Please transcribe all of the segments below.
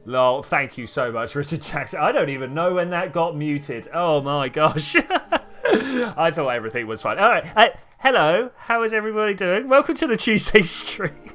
Lol, thank you so much, Richard Jackson. I don't even know when that got muted. Oh my gosh. I thought everything was fine. All right. Hello. How is everybody doing? Welcome to the Tuesday stream.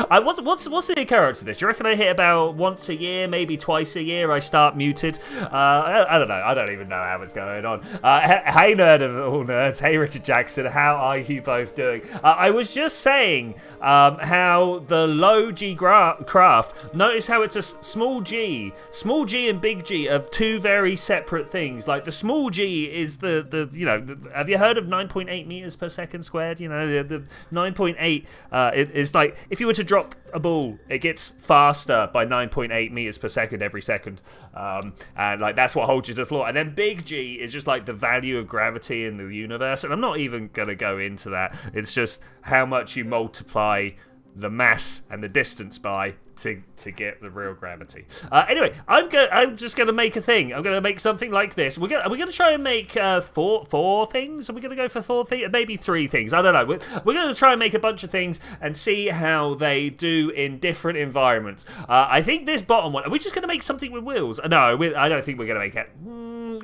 What's the occurrence of this? Do you reckon I hit about once a year, maybe twice a year? I start muted. I don't know. I don't even know how it's going on. Hey, nerd of all nerds. Hey, Richard Jackson. How are you both doing? I was just saying how the low G craft. Notice how it's a small G and big G of two very separate things. Like the small G is the have you heard of 9.8 meters per second squared? You know, the 9.8 is like if you were to drop a ball, it gets faster by 9.8 meters per second every second, and like that's what holds you to the floor. And then big G is just like the value of gravity in the universe, and I'm not even gonna go into that. It's just how much you multiply the mass and the distance by to get the real gravity. Anyway, I'm just gonna make a thing. I'm gonna make something like this. Are we gonna try and make four things? Are we gonna go for 4 things? Maybe 3 things. I don't know. We're gonna try and make a bunch of things and see how they do in different environments. I think this bottom one. Are we just gonna make something with wheels? No, I don't think we're gonna make it.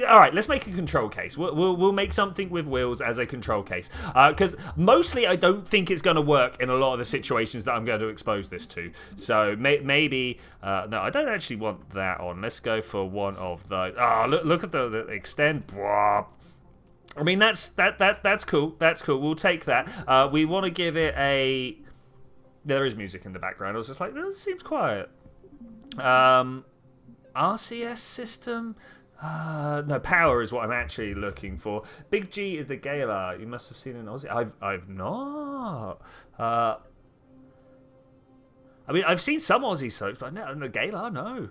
All right, let's make a control case. We'll make something with wheels as a control case. Because mostly I don't think it's going to work in a lot of the situations that I'm going to expose this to. So maybe... no, I don't actually want that on. Let's go for one of those. Oh, look at the extend. I mean, that's cool. That's cool. We'll take that. We want to give it a... There is music in the background. I was just like, this seems quiet. RCS system... no, power is what I'm actually looking for. Big G is the Galar. You must have seen an Aussie. I've not. I mean, I've seen some Aussie soaps, but no, the Galar, no.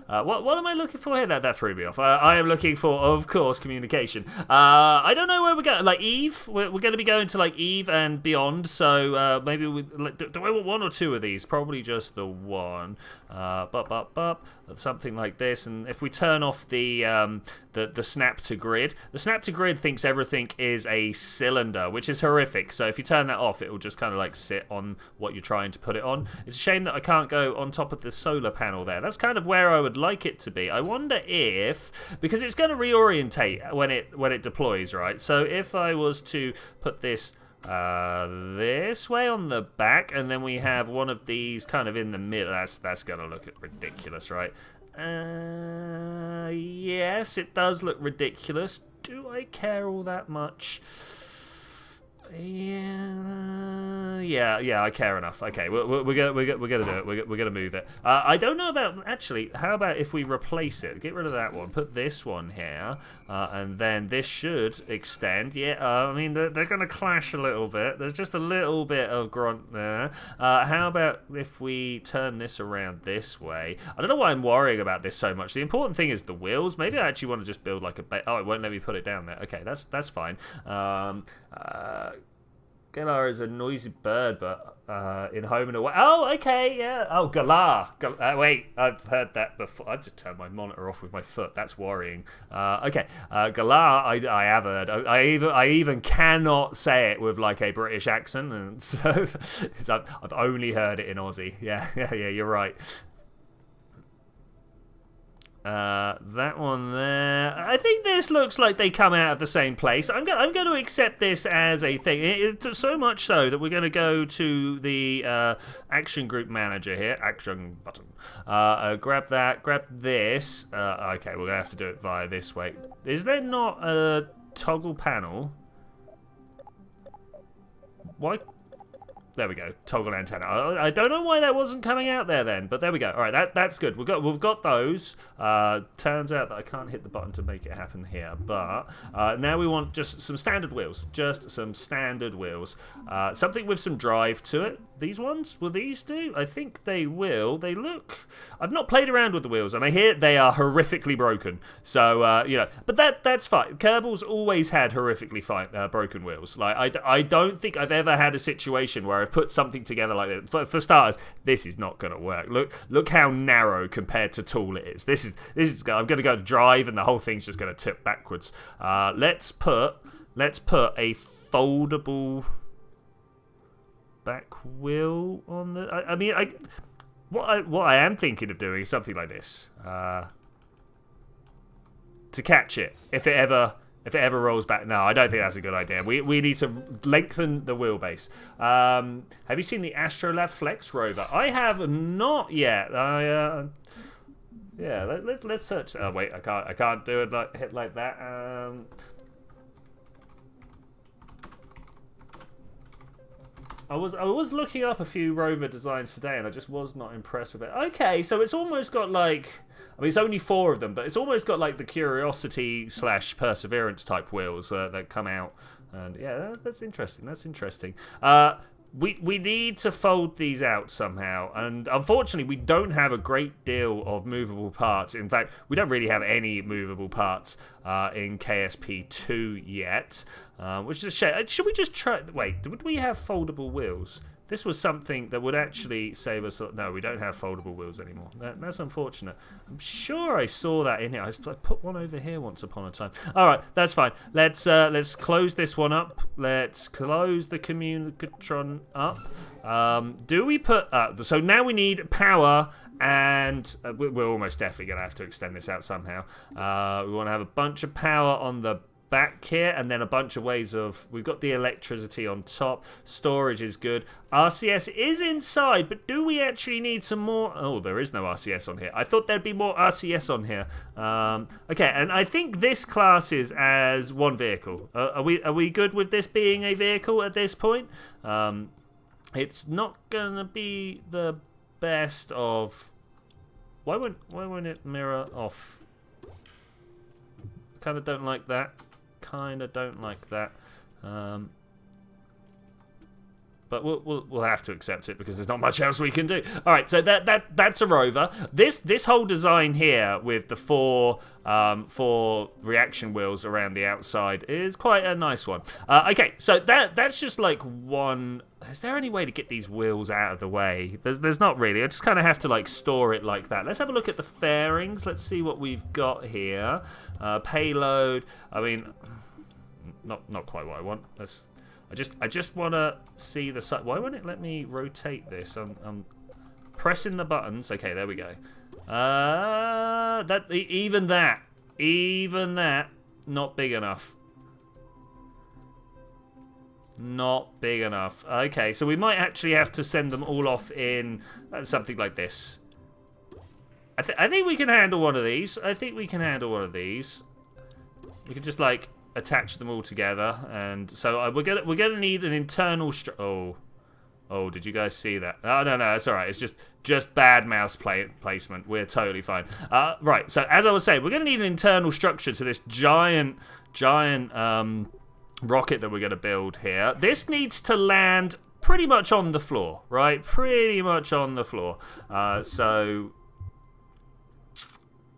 What am I looking for here? That threw me off. I am looking for, of course, communication. I don't know where we're going. Like Eve, we're going to be going to like Eve and beyond. So maybe do I want 1 or 2 of these? Probably just the one. Something like this. And if we turn off the snap to grid, the snap to grid thinks everything is a cylinder, which is horrific. So if you turn that off, it will just kind of like sit on what you're trying to put it on. It's a shame that I can't go on top of the solar panel there. That's kind of where I would like it to be. I wonder if, because it's going to reorientate when it deploys, right? So if I was to put this this way on the back, and then we have one of these kind of in the middle, that's going to look ridiculous, right? Yes, it does look ridiculous. Do I care all that much? Yeah, I care enough. Okay, we're gonna do it. We're gonna move it. I don't know about actually. How about if we replace it? Get rid of that one. Put this one here, and then this should extend. Yeah, I mean they're gonna clash a little bit. There's just a little bit of grunt there. How about if we turn this around this way? I don't know why I'm worrying about this so much. The important thing is the wheels. Maybe I actually want to just build like a. Oh, it won't let me put it down there. Okay, that's fine. Galar is a noisy bird, but in home and away. Oh, okay, yeah. Oh, Galar. Wait, I've heard that before. I've just turned my monitor off with my foot. That's worrying. Okay, Galar, I have heard. I even cannot say it with like a British accent, and so I've only heard it in Aussie. Yeah, you're right. That one there. I think this looks like they come out of the same place. I'm going to accept this as a thing. It's so much so that we're going to go to the action group manager here. Action button. Grab that. Grab this. Okay, we're going to have to do it via this way. Is there not a toggle panel? Why? There we go. Toggle antenna. I don't know why that wasn't coming out there then, but there we go. All right, that's good. We've got those. Turns out that I can't hit the button to make it happen here, but now we want just some standard wheels. Just some standard wheels. Something with some drive to it. These ones, will these do? I think they will. They look... I've not played around with the wheels, and I hear they are horrifically broken. So, but that's fine. Kerbal's always had horrifically broken wheels. Like, I don't think I've ever had a situation where I've put something together like this. For starters, this is not going to work. Look how narrow compared to tall it is. This is. I'm going to go to drive, and the whole thing's just going to tip backwards. Let's put a foldable back wheel on the. I mean, what I am thinking of doing is something like this. To catch it, if it ever rolls back. No, I don't think that's a good idea. We need to lengthen the wheelbase. Have you seen the Astrolab Flex rover? I have not yet. Yeah, let's search. Oh wait, I can't do it like that. I was looking up a few rover designs today, and I just was not impressed with it. Okay, so it's almost got like, I mean, it's only 4 of them, but it's almost got like the Curiosity / Perseverance type wheels that come out, and yeah, that's interesting. That's interesting. We need to fold these out somehow, and unfortunately we don't have a great deal of movable parts. In fact, we don't really have any movable parts in KSP 2 yet, which is a shame. Should we just try... Wait, would we have foldable wheels? This was something that would actually save us... No, we don't have foldable wheels anymore. That's unfortunate. I'm sure I saw that in here. I put one over here once upon a time. All right, that's fine. Let's close this one up. Let's close the communicatron up. Do we put... so now we need power, and we're almost definitely going to have to extend this out somehow. We want to have a bunch of power on the back here, and then a bunch of ways of... We've got the electricity on top. Storage is good. RCS is inside, but do we actually need some more? Oh, there is no RCS on here. I thought there'd be more RCS on here. Okay, and I think this classes as one vehicle. Are we good with this being a vehicle at this point? It's not gonna be the best of... Why won't it mirror off? Kind of don't like that. Kind of don't like that. But we'll have to accept it because there's not much else we can do. All right, so that's a rover. This whole design here with the four reaction wheels around the outside is quite a nice one. Okay, so that's just like one. Is there any way to get these wheels out of the way? There's not really. I just kind of have to like store it like that. Let's have a look at the fairings. Let's see what we've got here. Payload. I mean, not quite what I want. I just want to see the side. Why won't it let me rotate this? I'm pressing the buttons. Okay, there we go. Even that, not big enough. Not big enough. Okay, so we might actually have to send them all off in something like this. I think we can handle one of these. We can just like attach them all together, and so we're gonna need an internal oh, did you guys see that? Oh, no, it's all right. It's just bad mouse placement. We're totally fine. Right, so as I was saying, we're gonna need an internal structure to this giant rocket that we're gonna build here. This needs to land pretty much on the floor, right? Pretty much on the floor. So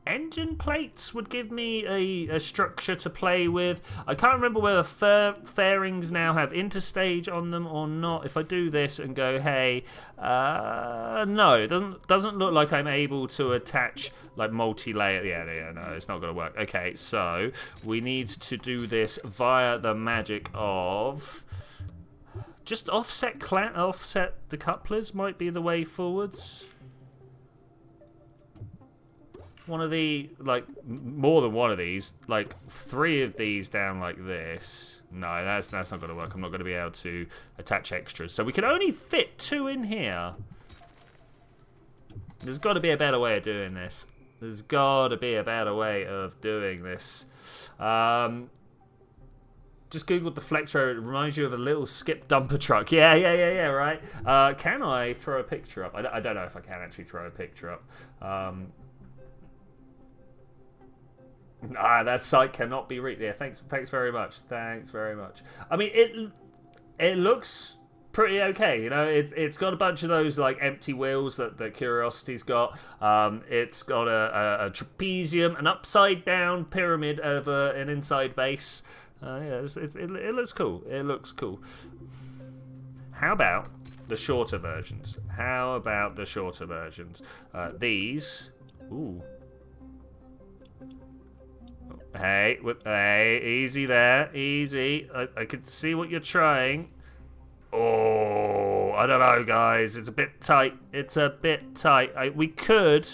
engine plates would give me a structure to play with. I can't remember whether fairings now have interstage on them or not. If I do this and go, hey, no, it doesn't look like I'm able to attach like multi-layer. Yeah, no, it's not going to work. Okay, so we need to do this via the magic of just offset the couplers might be the way forwards. One of the, like, more than one of these, like 3 of these down like this. No, that's not going to work. I'm not going to be able to attach extras. So we can only fit 2 in here. There's got to be a better way of doing this. Just googled the Flex Rover. It reminds you of a little skip dumper truck. Yeah, right. Can I throw a picture up? I don't know if I can actually throw a picture up. That site cannot be reached. Yeah, thanks very much. I mean, it looks pretty okay. You know, it's got a bunch of those like empty wheels that the Curiosity's got. It's got a trapezium, an upside down pyramid over an inside base. Yeah, it looks cool. How about the shorter versions? These. Ooh. Hey, easy there, easy. I could see what you're trying. Oh, I don't know, guys. It's a bit tight. It's a bit tight. We could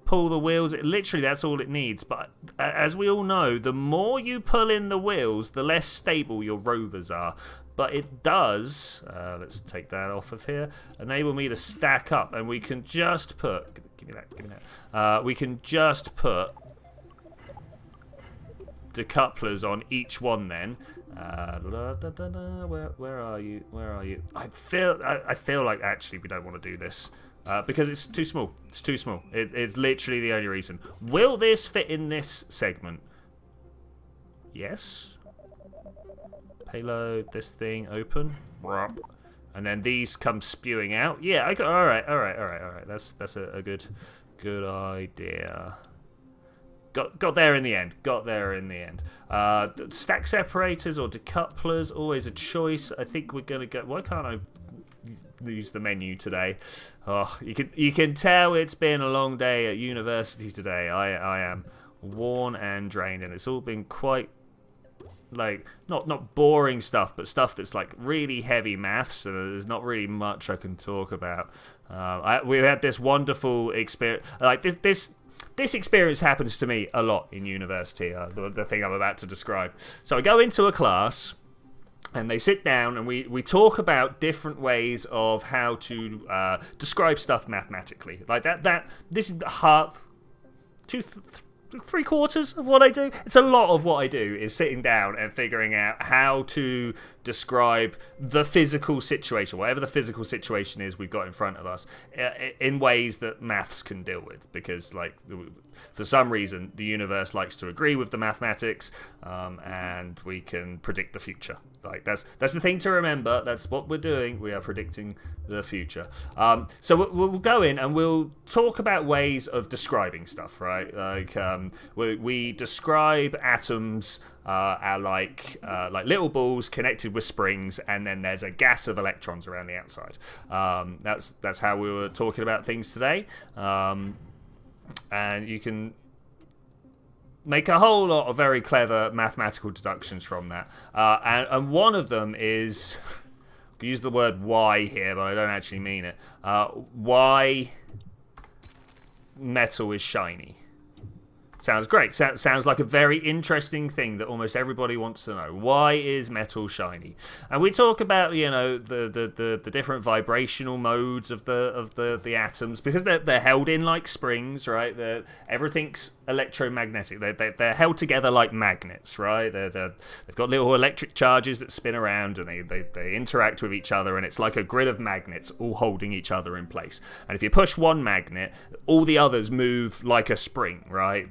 pull the wheels. Literally, that's all it needs. But as we all know, the more you pull in the wheels, the less stable your rovers are. But it does, let's take that off of here, enable me to stack up, and we can just put, give me that, we can just put decouplers on each one then. Where are you? Where are you? I feel like actually we don't want to do this. Because it's too small. It's too small. It's literally the only reason. Will this fit in this segment? Yes. Payload, this thing, open. And then these come spewing out. Yeah, all right. That's a good idea. Got there in the end. Stack separators or decouplers, always a choice. I think we're gonna go. Why can't I use the menu today? Oh, you can tell it's been a long day at university today. I am worn and drained, and it's all been quite like not boring stuff, but stuff that's like really heavy maths. So there's not really much I can talk about. We had this wonderful experience. Like this experience happens to me a lot in university. The thing I'm about to describe. So I go into a class. And they sit down and we talk about different ways of how to describe stuff mathematically. Like this is half, three quarters of what I do. It's a lot of what I do is sitting down and figuring out how to describe the physical situation, whatever the physical situation is we've got in front of us, in ways that maths can deal with. Because, like, for some reason, the universe likes to agree with the mathematics, and we can predict the future. Like, that's the thing to remember. That's what we're doing. We are predicting the future. So we'll go in and we'll talk about ways of describing stuff, right? Like, we describe atoms are like little balls connected with springs, and then there's a gas of electrons around the outside. That's how we were talking about things today. And you can make a whole lot of very clever mathematical deductions from that. And one of them is, I use the word why here, but I don't actually mean it. Why metal is shiny. Sounds great. Sounds like a very interesting thing that almost everybody wants to know. Why is metal shiny? And we talk about, you know, the different vibrational modes of the atoms, because they're held in like springs, right? Everything's electromagnetic. They're held together like magnets, right? They've got little electric charges that spin around, and they interact with each other, and it's like a grid of magnets all holding each other in place. And if you push one magnet, all the others move like a spring, right?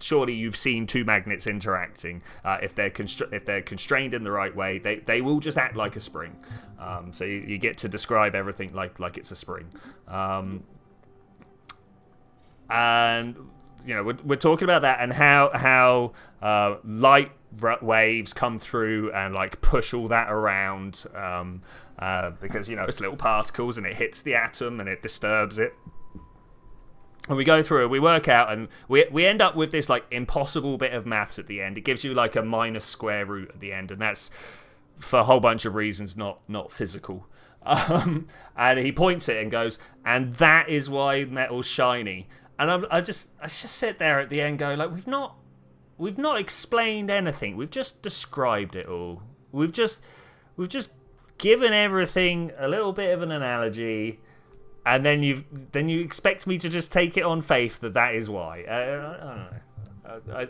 Surely you've seen two magnets interacting. If they're constrained in the right way, they will just act like a spring. So you get to describe everything like it's a spring. And you know, we're talking about that and how light waves come through and like push all that around, because, you know, it's little particles and it hits the atom and it disturbs it. And we go through it, we work out, and we end up with this like impossible bit of maths at the end. It gives you like a minus square root at the end, and that's for a whole bunch of reasons not physical. And he points it and goes, and that is why metal's shiny. And I just sit there at the end going, like, we've not explained anything. We've just described it all. We've just given everything a little bit of an analogy. And then you expect me to just take it on faith that is why. I don't know.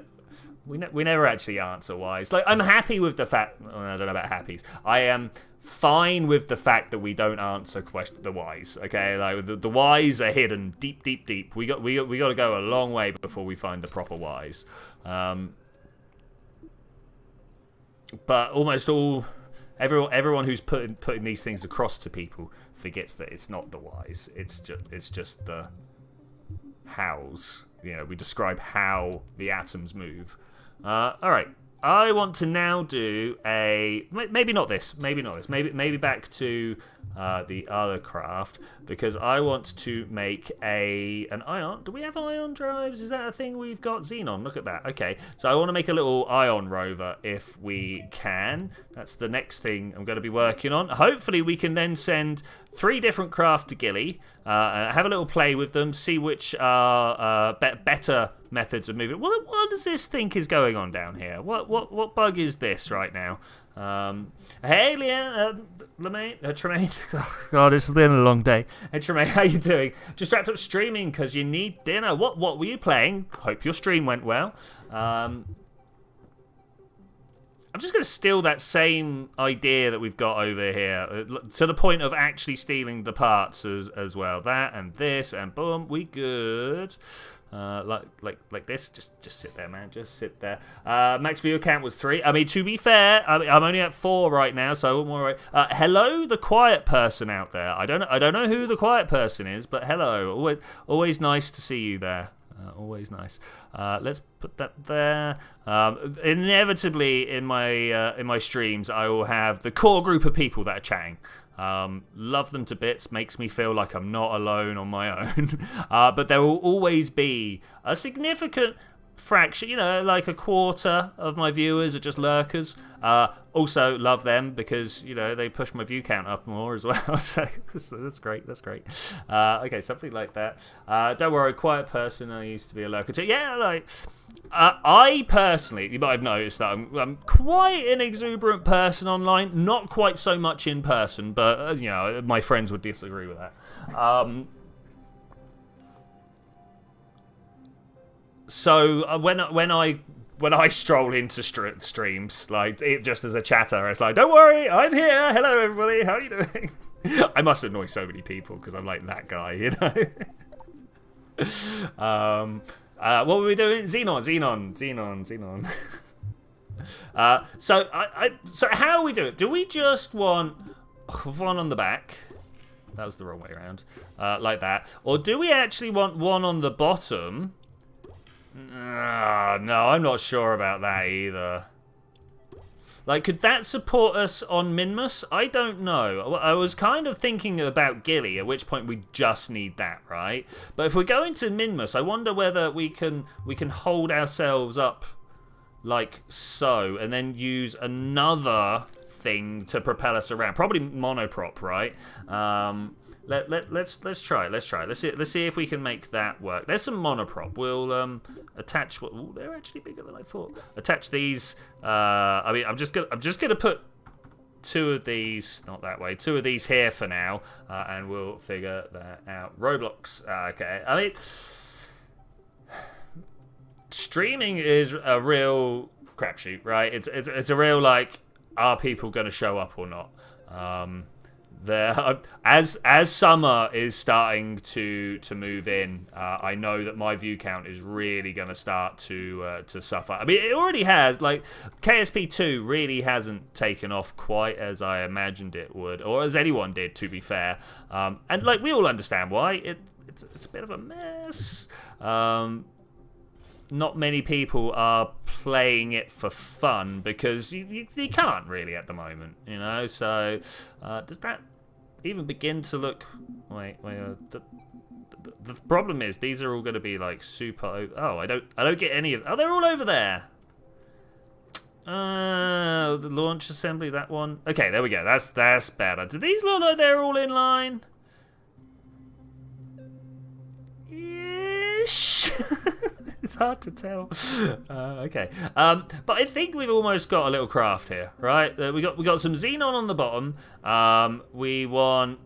We never actually answer whys. Like, I'm happy with the fact. I don't know about happies. I am fine with the fact that we don't answer the whys. Okay, like the whys are hidden deep. We got to go a long way before we find the proper whys. But almost everyone who's putting these things across to people forgets that it's not the whys. It's just the hows. You know, we describe how the atoms move. All right. I want to now do maybe not this, maybe back to the other craft, because I want to make an ion. Do we have ion drives? Is that a thing we've got? Xenon, look at that. Okay, so I want to make a little ion rover if we can. That's the next thing I'm going to be working on. Hopefully we can then send 3 different craft to Gilly, have a little play with them, see which are better methods of moving. What does this think is going on down here? What bug is this right now? Hey, Leanne, Tremaine. Oh, God, it's been a long day. Hey, Tremaine, how you doing? Just wrapped up streaming because you need dinner. What were you playing? Hope your stream went well. I'm just going to steal that same idea that we've got over here, to the point of actually stealing the parts as well. That and this, and boom, we good. Like this. Just sit there, man. Just sit there. Max viewer count was 3. I mean, to be fair, I'm only at 4 right now, so I wouldn't worry. Hello, the quiet person out there. I don't know who the quiet person is, but hello. Always nice to see you there. Always nice. Let's put that there. Inevitably, in my streams, I will have the core group of people that are chatting. Love them to bits, makes me feel like I'm not alone on my own. But there will always be a significant fraction, like a quarter of my viewers are just lurkers. Also love them because, they push my view count up more as well. So that's great. Okay, something like that. Don't worry, quiet person, I used to be a lurker too. Yeah, I personally, you might have noticed that I'm quite an exuberant person online, not quite so much in person, but, my friends would disagree with that. So when I stroll into streams, just as a chatter, it's like, don't worry, I'm here. Hello, everybody. How are you doing? I must annoy so many people because I'm like that guy, what were we doing? Xenon. So how are we doing? Do we just want one on the back? That was the wrong way around. Like that. Or do we actually want one on the bottom? No, I'm not sure about that either. Could that support us on Minmus? I don't know. I was kind of thinking about Gilly, at which point we just need that, right? But if we're going to Minmus, I wonder whether we can hold ourselves up like so, and then use another thing to propel us around. Probably monoprop, right? Let's try. Let's see if we can make that work. There's some monoprop. We'll attach. Ooh, they're actually bigger than I thought. Attach these. I'm just gonna put 2 of these, not that way. 2 of these here for now, and we'll figure that out. Roblox. Okay. I mean, streaming is a real crapshoot, right? It's a real are people going to show up or not? As summer is starting to move in, I know that my view count is really going to start to suffer. I mean, it already has. KSP 2 really hasn't taken off quite as I imagined it would, or as anyone did, to be fair. And we all understand why. It's a bit of a mess. Not many people are playing it for fun because you can't really at the moment, So does that even begin to look? Wait. The problem is these are all going to be super. Oh, I don't get any of. Oh, they're all over there. The launch assembly, that one. Okay, there we go. That's better. Do these look like they're all in line? Ish. It's hard to tell. Okay, but I think we've almost got a little craft here, right? We got some xenon on the bottom. We want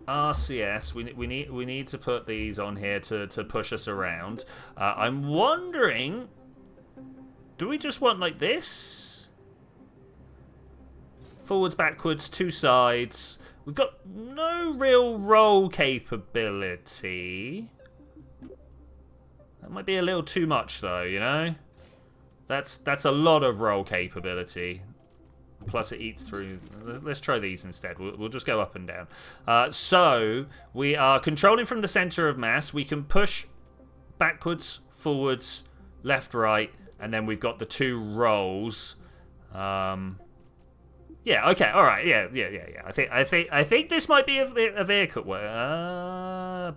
RCS. We need to put these on here to push us around. I'm wondering, do we just want this? Forwards, backwards, 2 sides. We've got no real roll capability. That might be a little too much, though, That's a lot of roll capability. Plus it eats through. Let's try these instead. We'll just go up and down. So we are controlling from the center of mass. We can push backwards, forwards, left, right, And then we've got the 2 rolls. Yeah, okay, alright, yeah. I think this might be a vehicle.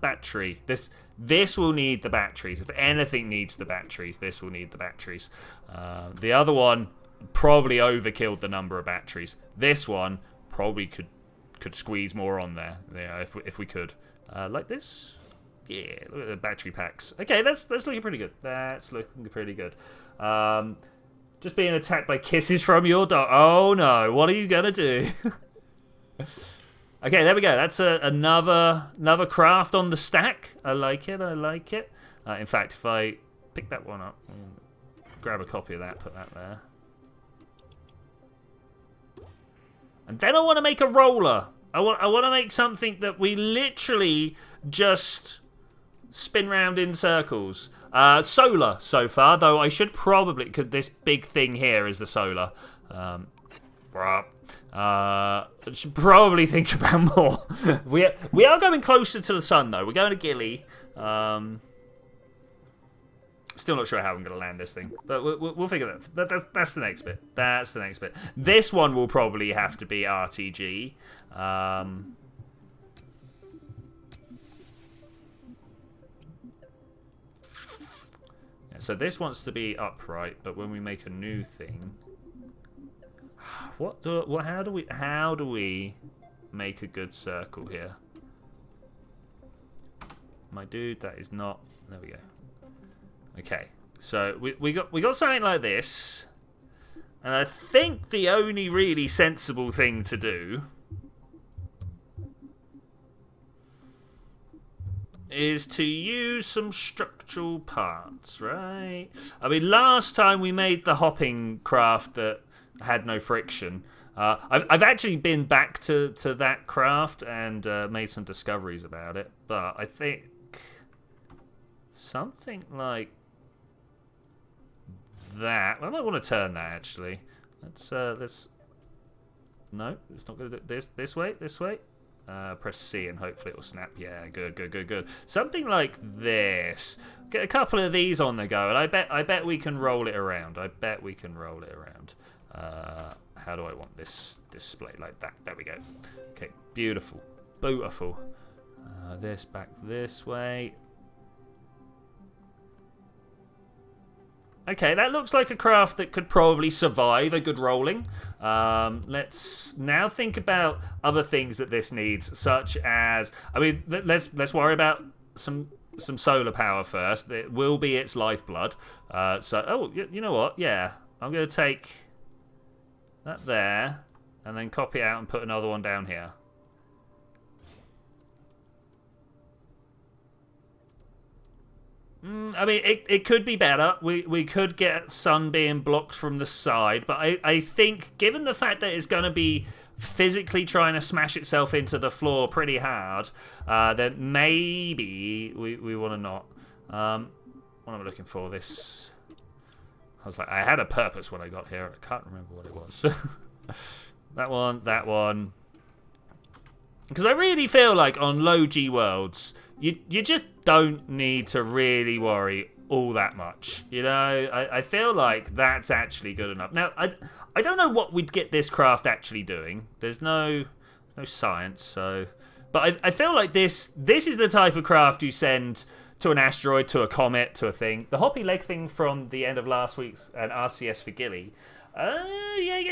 Battery. This will need the batteries. If anything needs the batteries, this will need the batteries. The other one probably overkilled the number of batteries. This one probably could squeeze more on there. Yeah, if we could. Like this? Yeah, look at the battery packs. Okay, that's looking pretty good. That's looking pretty good. Just being attacked by kisses from your dog. Oh no, what are you gonna do? Okay, there we go. That's another craft on the stack. I like it, I like it. In fact, if I pick that one up, grab a copy of that, put that there. And then I want to make a roller. I want to make something that we literally just spin round in circles. Solar so far, though I should probably, because this big thing here is the solar. I should probably think about more. we are going closer to the sun, though. We're going to Gilly. Still not sure how I'm going to land this thing, but we'll figure that. That's the next bit. That's the next bit. This one will probably have to be RTG. So this wants to be upright, but when we make a new thing, how do we make a good circle here? My dude, that is not. There we go. Okay, so we got something like this, and I think the only really sensible thing to do is to use some structural parts, right? I mean, last time we made the hopping craft that had no friction. I've actually been back to that craft and made some discoveries about it, but I think something like that. I might want to turn that actually. Let's no, it's not going to do this way. Press C and hopefully it will snap. Yeah, good. Something like this. Get a couple of these on the go, and I bet we can roll it around. How do I want this displayed? Like that. There we go. Okay, beautiful. This back this way. Okay, that looks like a craft that could probably survive a good rolling. Let's now think about other things that this needs, such as, I mean, let's worry about some solar power first. It will be its lifeblood. You know what? Yeah, I'm going to take that there and then copy it out and put another one down here. I mean, it could be better. We could get sun being blocked from the side, but I think, given the fact that it's going to be physically trying to smash itself into the floor pretty hard, that maybe we want to not. What am I looking for? This. I was like, I had a purpose when I got here. I can't remember what it was. That one. Because I really feel like on low G worlds, you just don't need to really worry all that much. You know, I feel like that's actually good enough. Now, I don't know what we'd get this craft actually doing. There's no science, so. But I feel like this is the type of craft you send to an asteroid, to a comet, to a thing. The hoppy leg thing from the end of last week's RCS for Gilly. Yeah.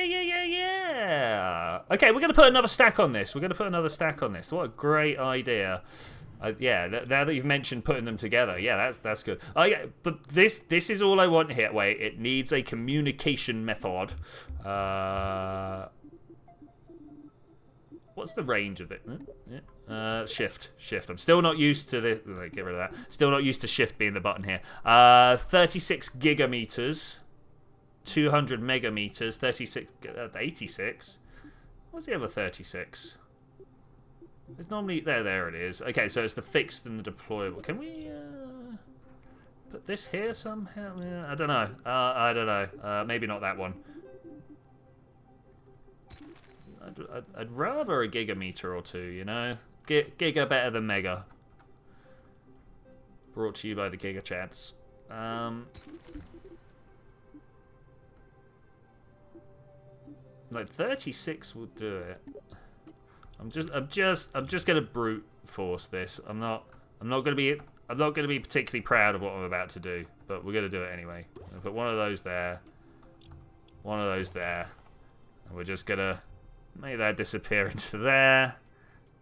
Okay, we're going to put another stack on this. What a great idea. Yeah, now that you've mentioned putting them together, yeah, that's good. Oh yeah, but this is all I want here. Wait, it needs a communication method. What's the range of it? Shift. I'm still not used to this. Get rid of that. Still not used to shift being the button here. 36 gigameters. 200 megameters, 36, 86. What's the other 36? It's normally there it is. Okay, so it's the fixed and the deployable. Can we put this here somehow? Yeah, I don't know. Maybe not that one. I'd rather a gigameter or two, you know. Giga better than mega. Brought to you by the Giga Chats. Like 36 will do it. I'm just gonna brute force this. I'm not gonna be particularly proud of what I'm about to do, but we're gonna do it anyway. I'll put one of those there, one of those there, and we're just gonna make that disappear into there.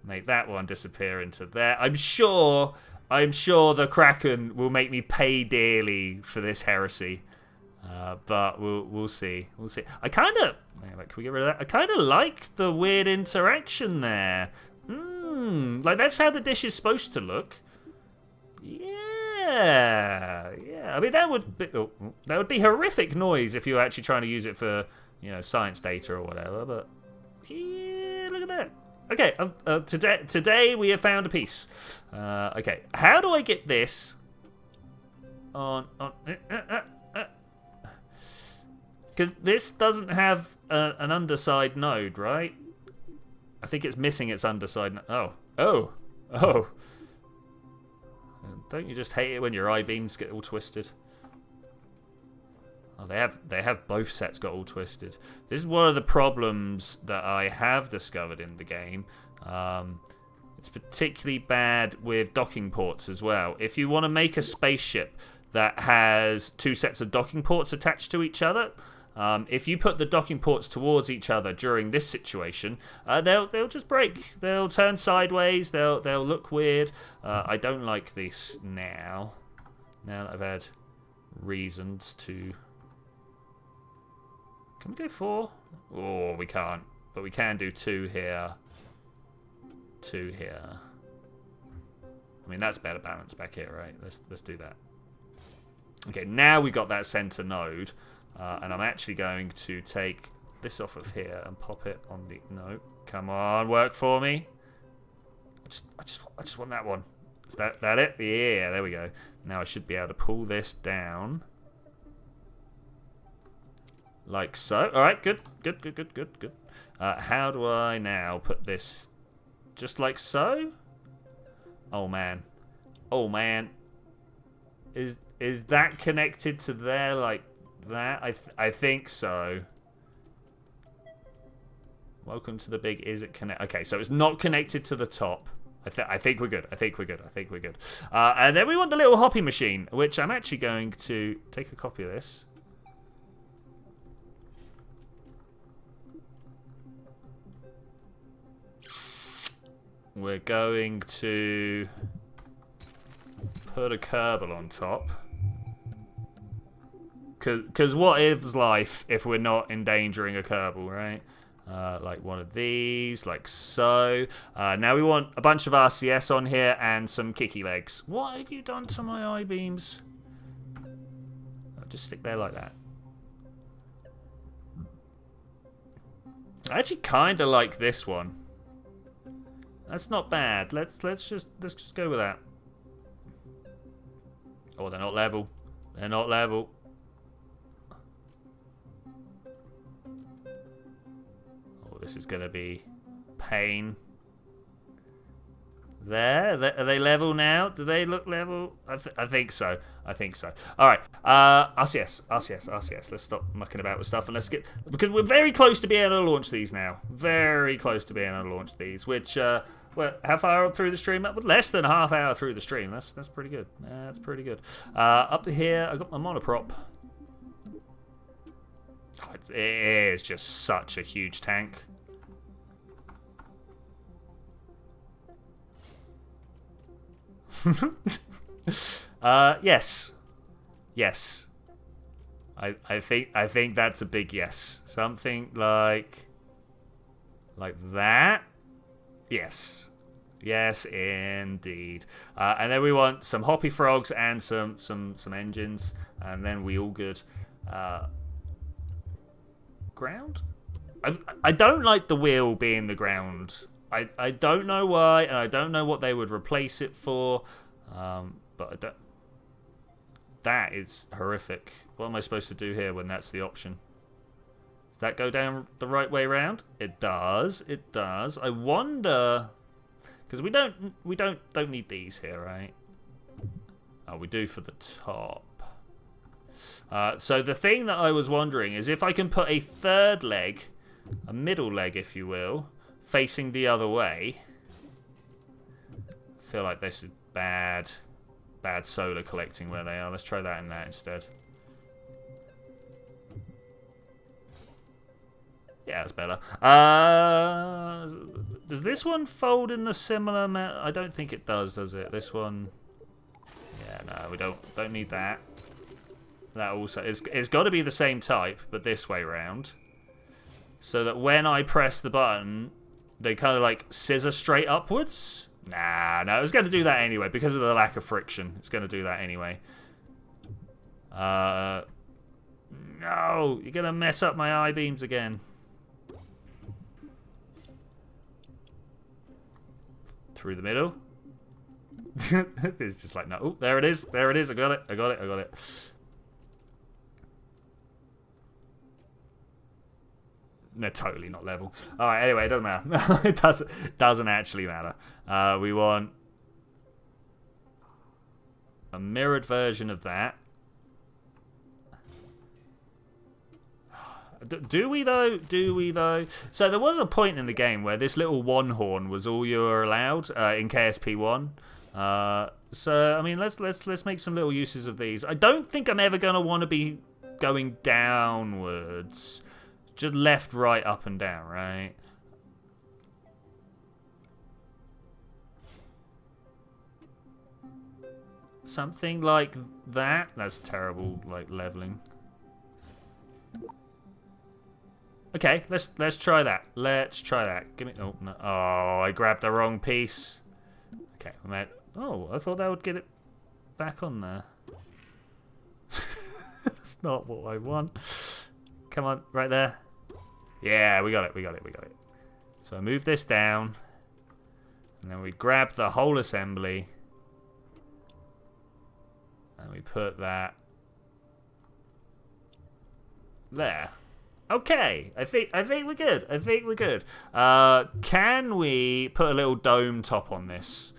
Make that one disappear into there. I'm sure the Kraken will make me pay dearly for this heresy. But we'll see. We'll see. Can we get rid of that? I kind of like the weird interaction there. Like that's how the dish is supposed to look. Yeah. I mean that would be horrific noise if you were actually trying to use it for science data or whatever. But yeah, look at that. Okay, today we have found a piece. Okay, how do I get this on? Because this doesn't have an underside node, right? I think it's missing its underside. Oh! Don't you just hate it when your I-beams get all twisted? Oh, they have both sets got all twisted. This is one of the problems that I have discovered in the game. It's particularly bad with docking ports as well. If you want to make a spaceship that has two sets of docking ports attached to each other, if you put the docking ports towards each other during this situation, they'll just break. They'll turn sideways. They'll look weird. I don't like this now. Now that I've had reasons to. Can we go 4? Oh, we can't. But we can do 2 here. 2 here. I mean, that's better balance back here, right? Let's do that. Okay, now we got that center node. And I'm actually going to take this off of here and pop it on the... No, come on, work for me. I just want that one. Is that it? Yeah, there we go. Now I should be able to pull this down. Like so. All right, good. How do I now put this just like so? Oh, man. Is that connected to there like that? I think so. Welcome to the big... Is it connect? Okay, so it's not connected to the top. I think we're good. I think we're good. And then we want the little hoppy machine, which I'm actually going to take a copy of this. We're going to put a Kerbal on top. Because what is life if we're not endangering a Kerbal, right? Like one of these, like so. Now we want a bunch of RCS on here and some kicky legs. What have you done to my I-beams? I'll just stick there like that. I actually kind of like this one. That's not bad. Let's just go with that. Oh, they're not level. They're not level. Oh, this is gonna be pain. There, are they level now? Do they look level? I think so. All right, RCS. Let's stop mucking about with stuff and let's get, because we're very close to being able to launch these now. Very close to being able to launch these, which well, how far through the stream? Less than half hour through the stream. That's pretty good. That's pretty good. Up here, I got my monoprop. Oh, it is just such a huge tank. Yes. I think that's a big yes. Something like that. Yes, indeed. And then we want some hoppy frogs and some engines, and then we all good. Ground. I don't like the wheel being the ground. I don't know why, and I don't know what they would replace it for. But I don't... That is horrific. What am I supposed to do here when that's the option? Does that go down the right way round? It does. It does. I wonder, because we don't need these here, right? Oh, we do for the top. So the thing that I was wondering is if I can put a third leg a middle leg, if you will, facing the other way. I feel like this is bad solar collecting where they are. Let's try that in that instead. Yeah, that's better. Does this one fold in the similar manner? I don't think it does it? This one... Yeah, no, we don't need that. That also... It's got to be the same type, but this way round. So that when I press the button, they kind of like scissor straight upwards. Nah, no, it's going to do that anyway because of the lack of friction. It's going to do that anyway. No, you're going to mess up my I-beams again. Through the middle. It's just like, no. Oh, there it is. There it is. I got it. I got it. I got it. They're totally not level. All right. Anyway, it doesn't matter. It doesn't actually matter. We want a mirrored version of that. Do we though? Do we though? So there was a point in the game where this little one horn was all you were allowed in KSP 1. So I mean, let's make some little uses of these. I don't think I'm ever gonna want to be going downwards. Just left, right, up, and down, right? Something like that. That's terrible, like leveling. Okay, let's try that. Let's try that. Give me. Oh no! Oh, I grabbed the wrong piece. Okay, oh, I thought that would get it back on there. That's not what I want. Come on, right there. Yeah, we got it. We got it. We got it. So I move this down, and then we grab the whole assembly, and we put that there. Okay, I think we're good. I think we're good. Can we put a little dome top on this?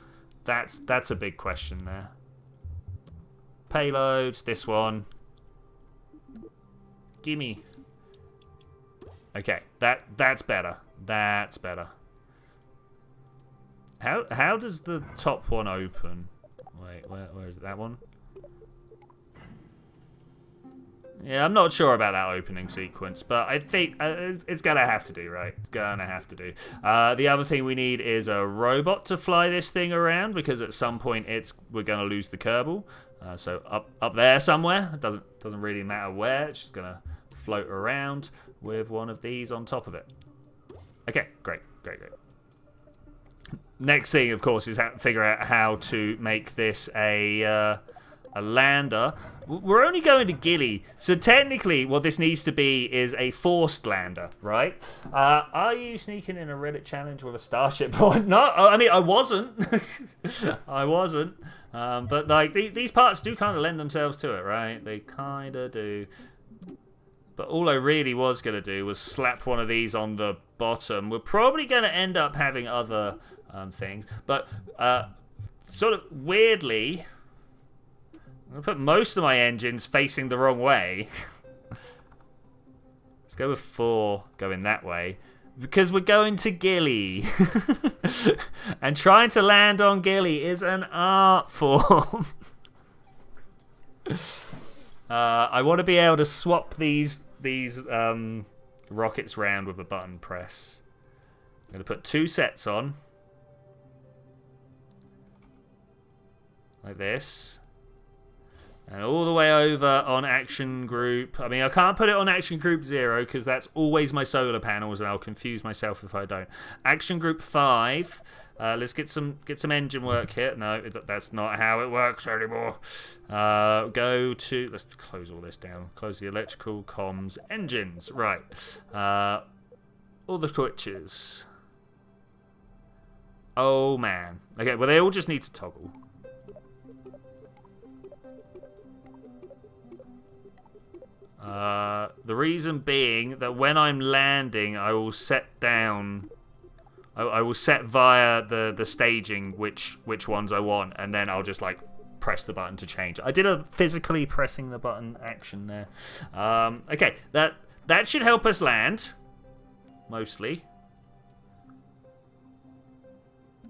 That's a big question there. Payloads, this one. Gimme. Okay, that's better. That's better. How does the top one open? Wait, where is it? That one? Yeah, I'm not sure about that opening sequence, but I think it's gonna have to do, right? It's gonna have to do. The other thing we need is a robot to fly this thing around, because at some point we're gonna lose the Kerbal. So up there somewhere. It doesn't really matter where. It's just gonna float around with one of these on top of it. Okay, great. Next thing, of course, is figure out how to make this a lander. We're only going to Gilly, so technically what this needs to be is a forced lander, right? Are you sneaking in a Reddit challenge with a starship point? No, I mean, I wasn't. I wasn't. But like these parts do kind of lend themselves to it, right? They kind of do. But all I really was going to do was slap one of these on the bottom. We're probably going to end up having other things. But sort of weirdly, I'm going to put most of my engines facing the wrong way. Let's go with 4 going that way. Because we're going to Gilly. And trying to land on Gilly is an art form. I want to be able to swap these rockets round with a button press. I'm going to put 2 sets on. Like this. And all the way over on action group. I mean, I can't put it on action group 0 because that's always my solar panels, and I'll confuse myself if I don't. Action group 5. Let's get some engine work here. No, that's not how it works anymore. Go to... Let's close all this down. Close the electrical, comms, engines. Right. All the twitches. Oh, man. Okay, well, they all just need to toggle. The reason being that when I'm landing, I will set down... I will set via the staging which ones I want, and then I'll just like press the button to change. I did a physically pressing the button action there. Okay, that should help us land. mostly.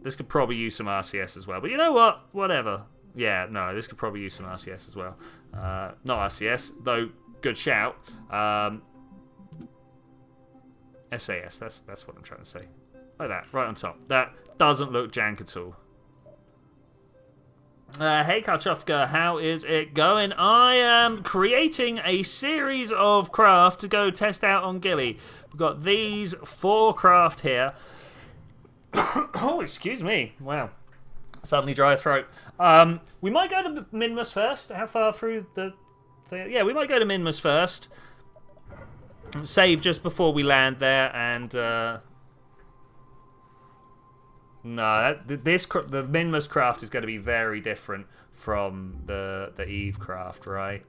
This could probably use some RCS as well. But you know what? Whatever. Yeah, no, this could probably use some RCS as well. Not RCS, though. Good shout. SAS, that's what I'm trying to say. Like that, right on top. That doesn't look jank at all. Hey Karchofka, how is it going? I am creating a series of craft to go test out on Gilly. We've got these 4 craft here. Oh, excuse me. Wow. Suddenly dry throat. We might go to Minmus first. How far through the... Yeah, we might go to Minmus first. Save just before we land there, and... No, the Minmus craft is going to be very different from the Eve craft, right?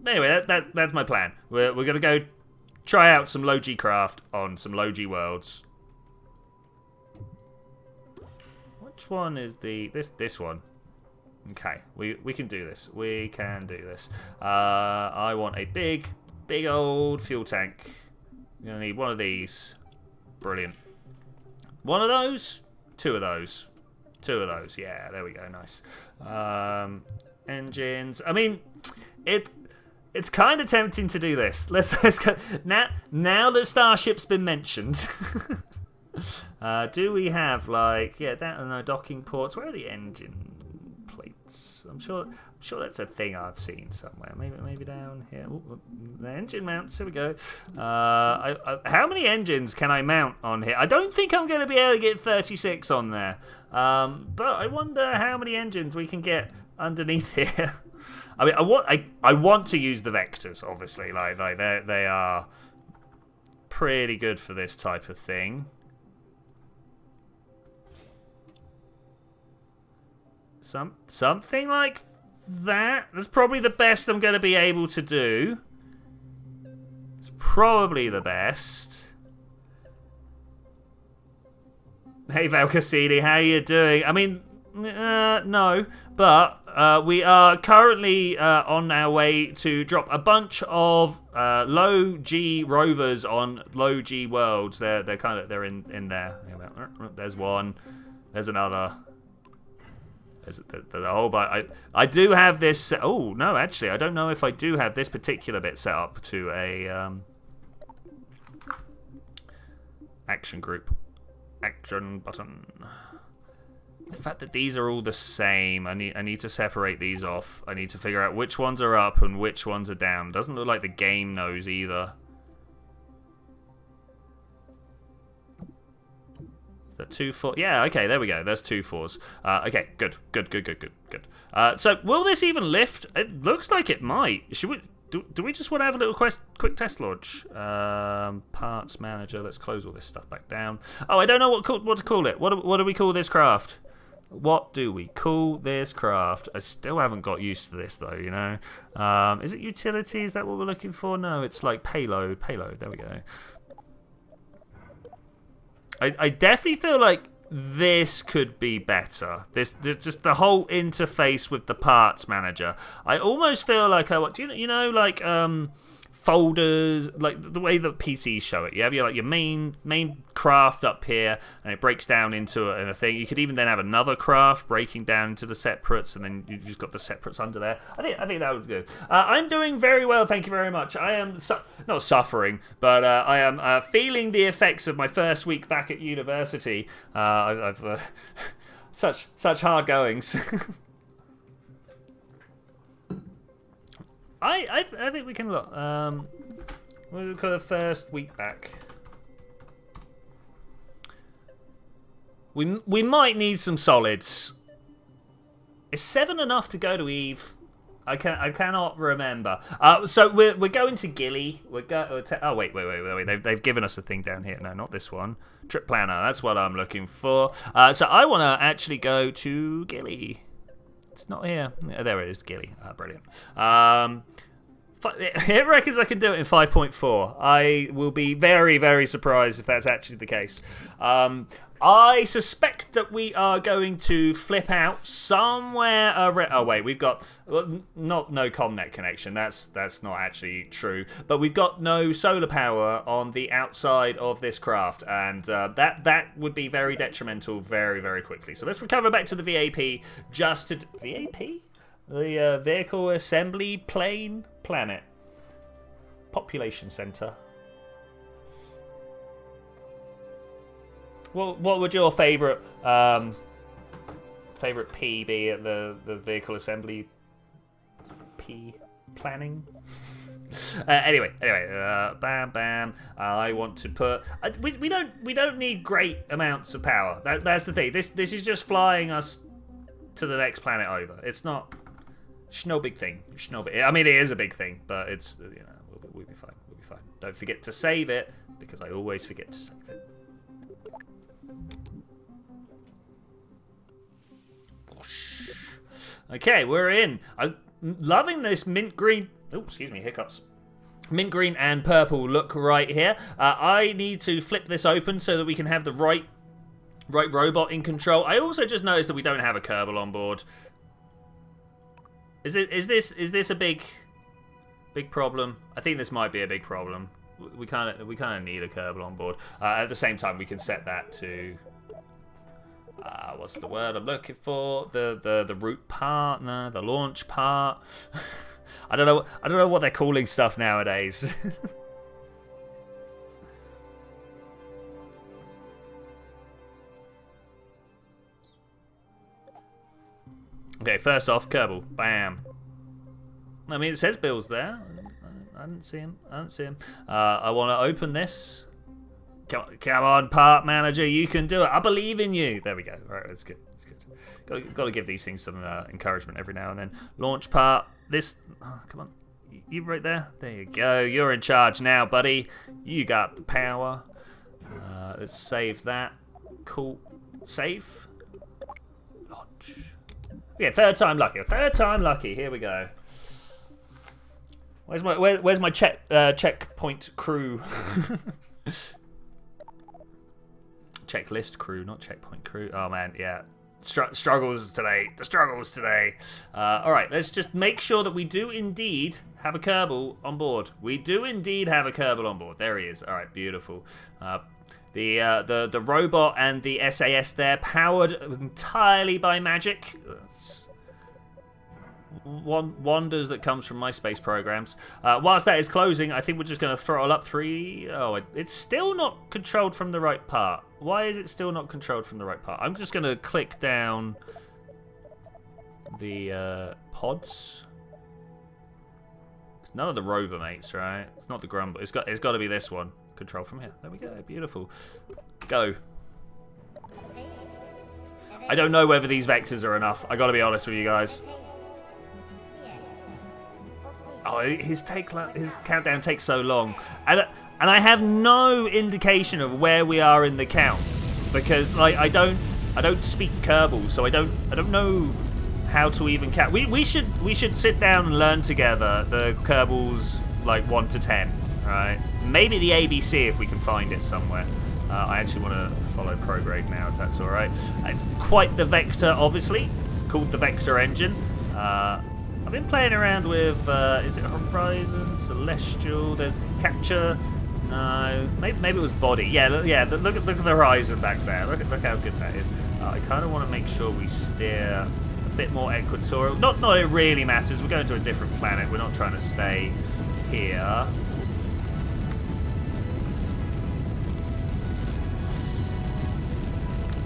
Anyway, that's my plan. We're going to go try out some low G craft on some low G worlds. Which one is this one? Okay, we can do this. We can do this. I want a big old fuel tank. I'm gonna need one of these. Brilliant. One of those, 2 of those, 2 of those. Yeah, there we go. Nice. Engines. I mean, it's kind of tempting to do this. Let's go now that Starship's been mentioned. Do we have like no docking ports? Where are the engine plates? I'm sure that's a thing I've seen somewhere. Maybe down here. Ooh, the engine mounts. Here we go. How many engines can I mount on here? I don't think I'm going to be able to get 36 on there. But I wonder how many engines we can get underneath here. I mean, I want to use the vectors, obviously. Like they are pretty good for this type of thing. Something like that. That's probably the best I'm going to be able to do. It's probably the best. Hey Valcassini, how you doing? I mean, no, but we are currently on our way to drop a bunch of low G rovers on low G worlds. They're in there. There's one. There's another. There's a whole bunch. I do have this. Oh no, actually, I don't know if I do have this particular bit set up to a action group. Action button. The fact that these are all the same, I need to separate these off. I need to figure out which ones are up and which ones are down. Doesn't look like the game knows either. The 2 4. Yeah, okay, there we go. There's 2 4s. Okay, good. So will this even lift? It looks like it might. Should we? Do we just want to have a little quick test launch? Parts manager. Let's close all this stuff back down. Oh, I don't know what to call it. What do we call this craft? What do we call this craft? I still haven't got used to this though. You know, is it utility? Is that what we're looking for? No, it's like payload. Payload. There we go. I definitely feel like this could be better. This just the whole interface with the parts manager. I almost feel like you know like folders, like the way that PCs show it. You have your main craft up here, and it breaks down into a thing. You could even then have another craft breaking down into the separates, and then you've just got the separates under there. I think that would be good. I'm doing very well, thank you very much. I am not suffering, but I am feeling the effects of my first week back at university. I've such hard goings. I think we can look. We'll look at the first week back. We might need some solids. Is 7 enough to go to Eve? I cannot remember. So we're going to Gilly. Oh wait. They've given us a thing down here. No, not this one. Trip planner. That's what I'm looking for. So I want to actually go to Gilly. It's not here. There it is, Gilly. Brilliant. It reckons I can do it in 5.4. I will be very, very surprised if that's actually the case. I suspect that we are going to flip out somewhere around... Oh, wait, we've got... no Comnet connection. That's not actually true. But we've got no solar power on the outside of this craft. And that would be very detrimental very, very quickly. So let's recover back to the VAP just to... VAP? The Vehicle Assembly Plane Planet. Population Center. What would your favourite P be at the Vehicle Assembly P planning? Anyway, bam, bam. I want to put. We don't need great amounts of power. That's the thing. This is just flying us to the next planet over. It's not. It's no big thing. I mean, it is a big thing, but it's we'll be fine. We'll be fine. Don't forget to save it because I always forget to save it. Okay, we're in. I'm loving this mint green. Oh, excuse me, hiccups. Mint green and purple look right here. I need to flip this open so that we can have the right robot in control. I also just noticed that we don't have a Kerbal on board. Is this a big problem? I think this might be a big problem. We kind of need a Kerbal on board. At the same time, we can set that to. What's the word I'm looking for? The root part, no, the launch part. I don't know what they're calling stuff nowadays. Okay, first off, Kerbal, bam. I mean, it says Bill's there. I didn't see him. I want to open this. Come on, part manager, you can do it. I believe in you. There we go. All right, that's good. Got to give these things some encouragement every now and then. Launch part. This. Oh, come on. You right there. There you go. You're in charge now, buddy. You got the power. Let's save that. Cool. Save. Launch. Yeah, third time lucky. Here we go. Where's my checkpoint crew? Checklist crew, not checkpoint crew. Oh man, yeah. Struggles today. The struggles today. All right, let's just make sure that we do indeed have a Kerbal on board. We do indeed have a Kerbal on board. There he is. All right, beautiful. The robot and the SAS there, powered entirely by magic. Wonders that comes from my space programs. Whilst that is closing, I think we're just going to throttle up 3. Oh, it's still not controlled from the right part. Why is it still not controlled from the right part? I'm just going to click down the pods. It's none of the rover mates, right? It's not the grumble. It's got to be this one. Control from here. There we go. Beautiful. Go. I don't know whether these vectors are enough. I got to be honest with you guys. Oh, his countdown takes so long, and I have no indication of where we are in the count because like I don't speak Kerbal, so I don't know how to even count. We should sit down and learn together the Kerbals like 1 to 10, right? Maybe the ABC if we can find it somewhere. I actually want to follow Prograde now if that's all right. It's quite the vector, obviously. It's called the Vector Engine. I've been playing around with, is it Horizon, Celestial, there's Capture, no, maybe it was Body. Yeah, look at the Horizon back there, look how good that is. I kind of want to make sure we steer a bit more equatorial. Not it really matters, we're going to a different planet, we're not trying to stay here.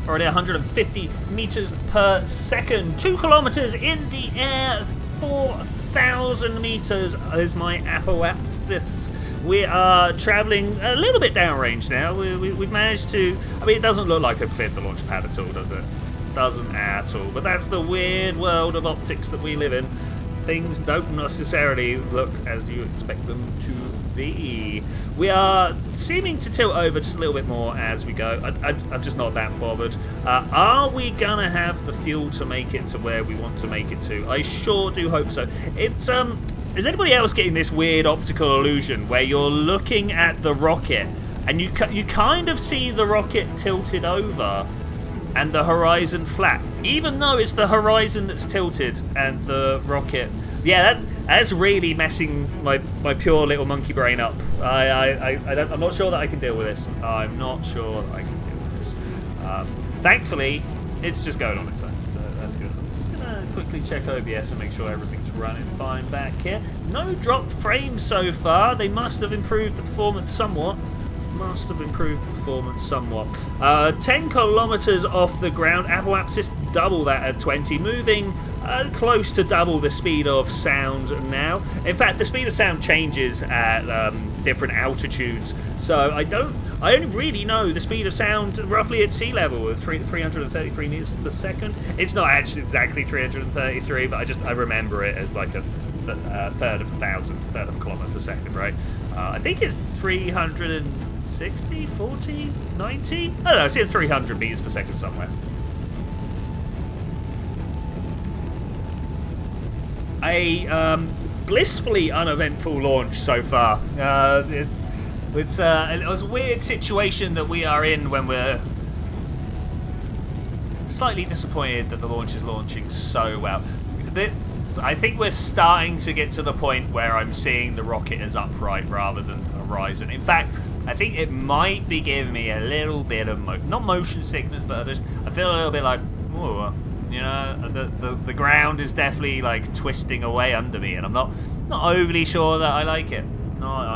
Already 150 meters per second, 2 kilometers in the air. 4,000 meters is my apoapsis. We are traveling a little bit downrange now. We've managed to. I mean, it doesn't look like I've cleared the launch pad at all, does it? Doesn't at all. But that's the weird world of optics that we live in. Things don't necessarily look as you expect them to be. We are seeming to tilt over just a little bit more as we go. I'm just not that bothered. Are we gonna have the fuel to make it to where we want to make it to? I sure do hope so. It's is anybody else getting this weird optical illusion where you're looking at the rocket and you kind of see the rocket tilted over and the horizon flat, even though it's the horizon that's tilted and the rocket. Yeah, that's really messing my pure little monkey brain up. I'm not sure that I can deal with this. I'm not sure that I can deal with this. Thankfully, it's just going on its own, so that's good. I'm just gonna quickly check OBS and make sure everything's running fine back here. No dropped frames so far. They must have improved the performance somewhat. 10 kilometers off the ground. Apple Apsis double that at 20, moving close to double the speed of sound now. In fact, the speed of sound changes at different altitudes, so I only really know the speed of sound roughly at sea level with 333 meters per second. It's not actually exactly 333, but I remember it as like a third of a kilometer per second, right? I think it's 360, 40, 90? I don't know, it's in 300 meters per second somewhere. A blissfully uneventful launch so far. It was a weird situation that we are in when we're slightly disappointed that the launch is launching so well. I think we're starting to get to the point where I'm seeing the rocket as upright rather than the horizon. In fact, I think it might be giving me a little bit of not motion sickness, but I feel a little bit like, oh, you know, the ground is definitely like twisting away under me, and I'm not overly sure that I like it. Apple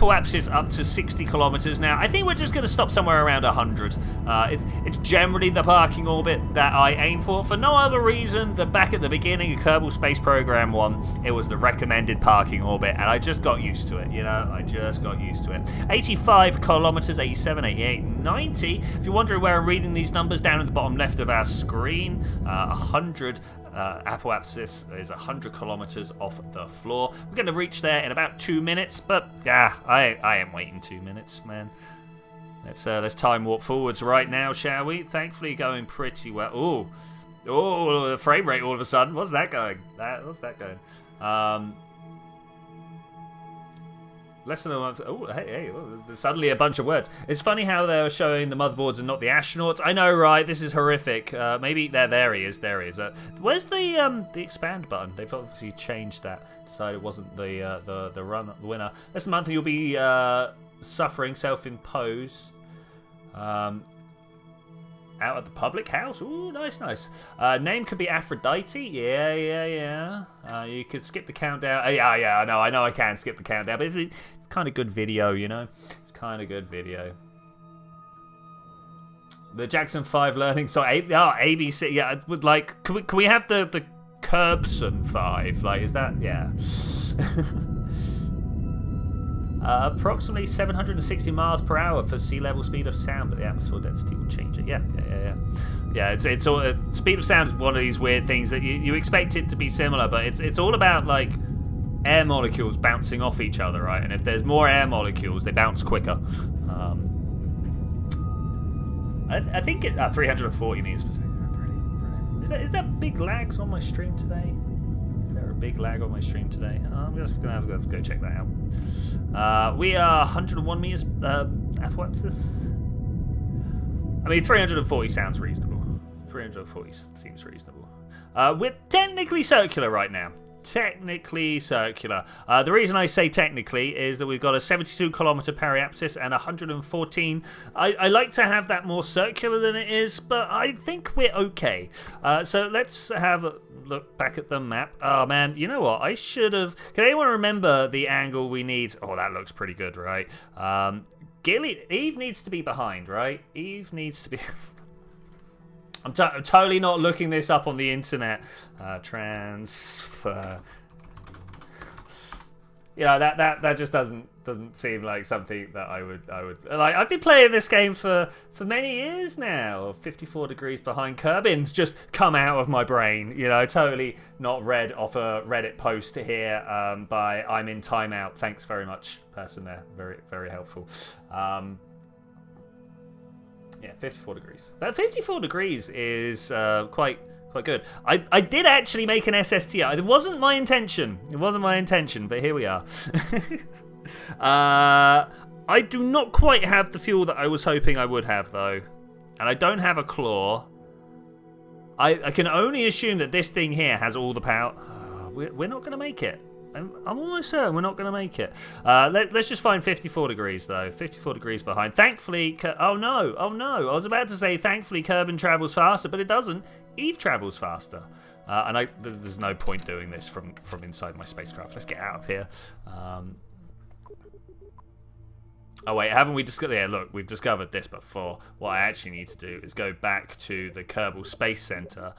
Apps is up to 60 kilometers now. I think we're just going to stop somewhere around 100. It's generally the parking orbit that I aim for no other reason than back at the beginning of Kerbal Space Program 1, it was the recommended parking orbit, and I just got used to it, you know? I just got used to it. 85 kilometers, 87, 88, 90. If you're wondering where I'm reading these numbers, down at the bottom left of our screen, 100. Apple Apsis is 100 kilometers off the floor. We're going to reach there in about 2 minutes, but yeah, I am waiting 2 minutes, man. Let's time warp forwards right now, shall we? Thankfully, going pretty well. Oh, the frame rate all of a sudden. What's that going? What's that going? Less than a month. Oh, hey, suddenly a bunch of words. It's funny how they're showing the motherboards and not the astronauts. I know, right? This is horrific. Maybe there he is. Where's the expand button? They've obviously changed that. Decided it wasn't the winner. This month you'll be suffering self-imposed. Out at the public house. Ooh, nice. Name could be Aphrodite. Yeah. You could skip the countdown. Yeah. I know I can skip the countdown, but it's kind of good video, you know. It's kind of good video. The Jackson 5 learning. So ABC. Yeah, would like. Can we have the Kerbson 5? Like, is that? Yeah. Approximately 760 miles per hour for sea level speed of sound, but the atmospheric density will change it. Yeah. It's all speed of sound is one of these weird things that you expect it to be similar, but it's all about like air molecules bouncing off each other, right? And if there's more air molecules, they bounce quicker. I think it 340 meters per second. Brilliant. Is that big lags on my stream today? Big lag on my stream today. I'm just gonna have to go check that out. We are 101 meters. What's this? I mean, 340 sounds reasonable. 340 seems reasonable. We're technically circular right now. Technically circular. The reason I say technically is that we've got a 72 kilometer periapsis and 114. I like to have that more circular than it is, but I think we're okay. So let's have a look back at the map. Oh man, you know what? I should have. Can anyone remember the angle we need? Oh, that looks pretty good, right? Gilly, Eve needs to be behind, right? Eve needs to be. I'm totally not looking this up on the internet. Transfer. You know, that just doesn't seem like something that I would like. I've been playing this game for many years now. 54 degrees behind Kerbin's just come out of my brain. You know, totally not read off a Reddit post here by I'm in timeout. Thanks very much, person there. Very, very helpful. Yeah, 54 degrees. That 54 degrees is quite Quite good. I did actually make an SSTR. It wasn't my intention. It wasn't my intention, but here we are. I do not quite have the fuel that I was hoping I would have, though. And I don't have a claw. I can only assume that this thing here has all the power. We're not going to make it. I'm almost certain we're not going to make it. Let's just find 54 degrees, though. 54 degrees behind. Thankfully... Oh, no. Oh, no. I was about to say, thankfully, Kerbin travels faster, but it doesn't. Eve travels faster. And there's no point doing this from inside my spacecraft. Let's get out of here. Oh, wait. Haven't we discovered... Yeah, look. We've discovered this before. What I actually need to do is go back to the Kerbal Space Center,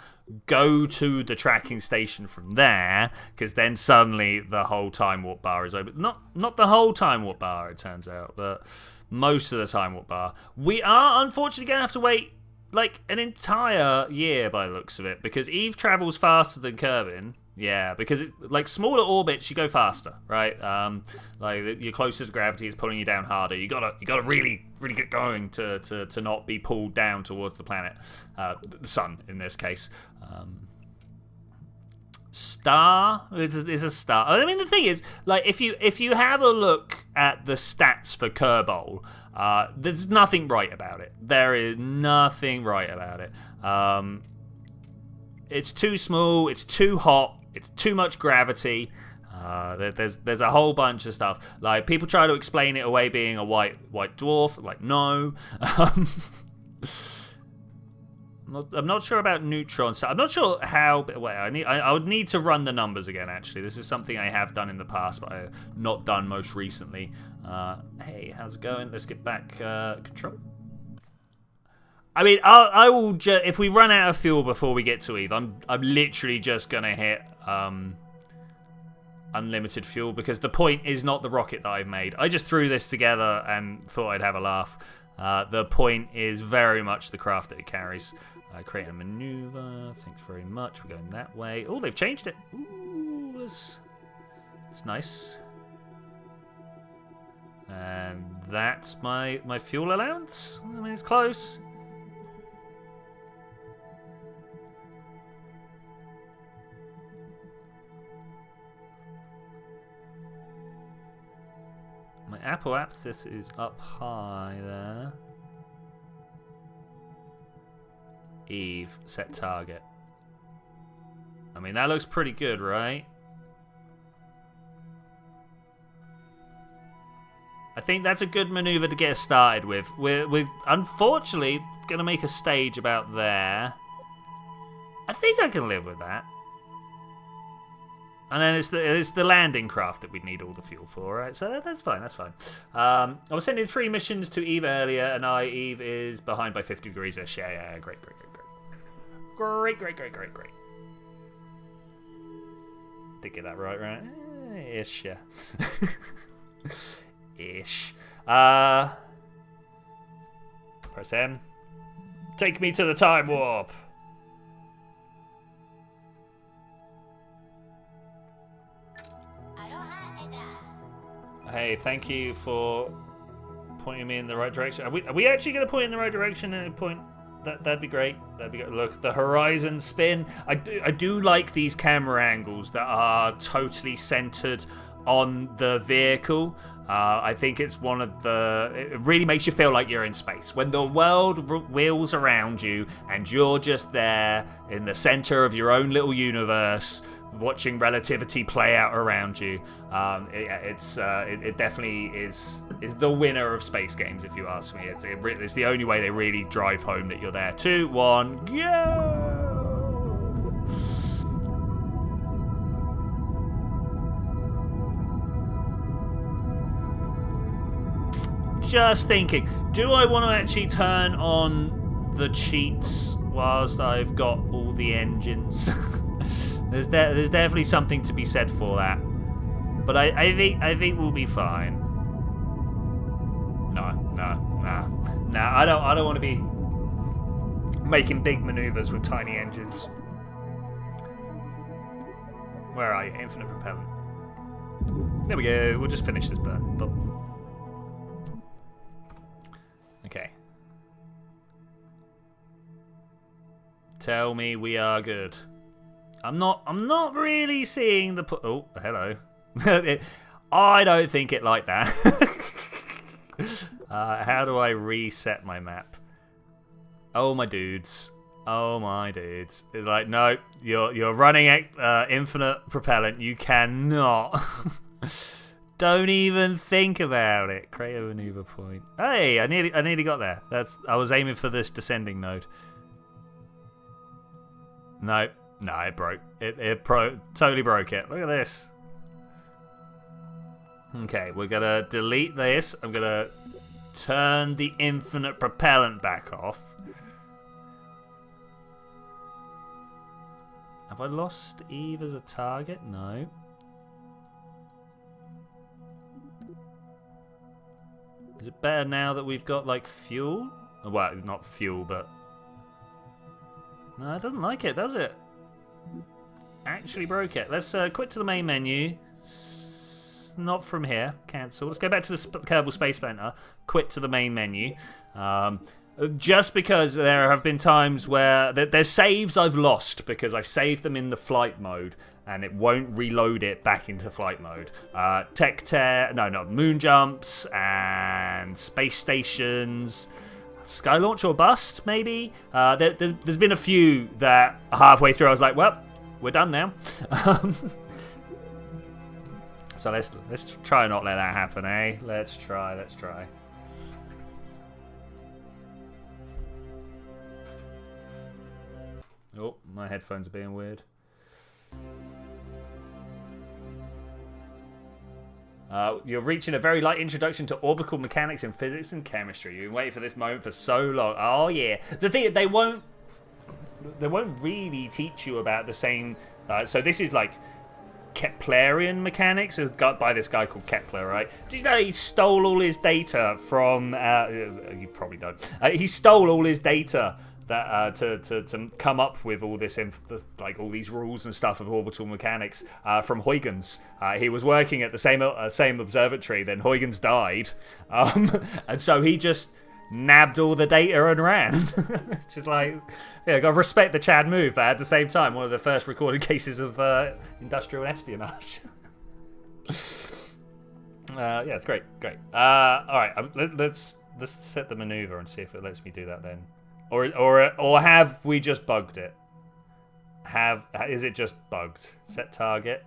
go to the tracking station from there, because then suddenly the whole time warp bar is open. Not the whole time warp bar, it turns out, but most of the time warp bar. We are, unfortunately, going to have to wait like an entire year by the looks of it, because Eve travels faster than Kerbin. Yeah, because like smaller orbits, you go faster, right? Like you're closer to gravity, it's pulling you down harder. You gotta really get going to not be pulled down towards the planet, the sun in this case. Star is a star. I mean, the thing is, like, if you have a look at the stats for Kerbal, there's nothing right about it. There is nothing right about it. It's too small. It's too hot. It's too much gravity. There's a whole bunch of stuff. Like, people try to explain it away being a white dwarf. Like, no. I'm not sure about neutrons. I'm not sure how. Wait, I would need to run the numbers again. Actually, this is something I have done in the past, but I have not done most recently. Hey, how's it going? Let's get back control. I mean, I will just, if we run out of fuel before we get to Eve, I'm literally just gonna hit unlimited fuel, because the point is not the rocket that I've made. I just threw this together and thought I'd have a laugh. The point is very much the craft that it carries. Create a maneuver. Thanks very much. We're going that way. Oh, they've changed it. Ooh, that's nice. And that's my fuel allowance. I mean, it's close. My Apple Apsis is up high there. Eve, set target. I mean, that looks pretty good, right? I think that's a good maneuver to get us started with. We're unfortunately going to make a stage about there. I think I can live with that. And then it's the landing craft that we need all the fuel for, right? So that's fine, that's fine. I was sending 3 missions to Eve earlier, and Eve is behind by 50 degrees-ish. Yeah, great. Great. Did get that right? Ish, yeah. Ish. Press M. Take me to the time warp. Hey, thank you for pointing me in the right direction. Are we actually going to point in the right direction and point? That'd be great. That'd be good. Look, the horizon spin. I do like these camera angles that are totally centered on the vehicle. I think it's one of the... It really makes you feel like you're in space. When the world wheels around you and you're just there in the center of your own little universe, watching relativity play out around you. It definitely is the winner of space games, if you ask me. It's the only way they really drive home that you're there. 2, 1, go! Just thinking, do I want to actually turn on the cheats whilst I've got all the engines? There's definitely something to be said for that, but I think we'll be fine. No, I don't want to be making big maneuvers with tiny engines. Where are you? Infinite propellant. There we go. We'll just finish this burn. But okay. Tell me we are good. I'm not really seeing the... Oh, hello. I don't think it like that. How do I reset my map? Oh, my dudes. Oh, my dudes. It's like, no, you're running infinite propellant. You cannot. Don't even think about it. Create a maneuver point. Hey, I nearly got there. I was aiming for this descending node. No, it broke. It totally broke it. Look at this. Okay, we're gonna delete this. I'm gonna turn the infinite propellant back off. Have I lost Eve as a target? No. Is it better now that we've got, like, fuel? Well, not fuel, but... No, it doesn't like it, does it? Actually broke it. Let's quit to the main menu. Not from here. Cancel. Let's go back to the Kerbal Space Program. Quit to the main menu. Just because there have been times where there's saves I've lost because I've saved them in the flight mode and it won't reload it back into flight mode. Moon jumps and space stations. Sky launch or bust, maybe? There's been a few that halfway through I was like, well, we're done now. So let's try not let that happen, eh? Let's try. Oh, my headphones are being weird. You're reaching a very light introduction to orbital mechanics in physics and chemistry. You've been waiting for this moment for so long. Oh yeah. The thing they won't really teach you about the same. So this is like Keplerian mechanics, got by this guy called Kepler, right? Did you know he stole all his data from? You probably don't. He stole all his data that to come up with all this like all these rules and stuff of orbital mechanics from Huygens. He was working at the same observatory. Then Huygens died, and so he just nabbed all the data and ran. Just like, yeah, got to respect the Chad move, but at the same time, one of the first recorded cases of industrial espionage. Yeah, it's great. All right, let's set the maneuver and see if it lets me do that then. Or have we just bugged it? Is it just bugged? Set target.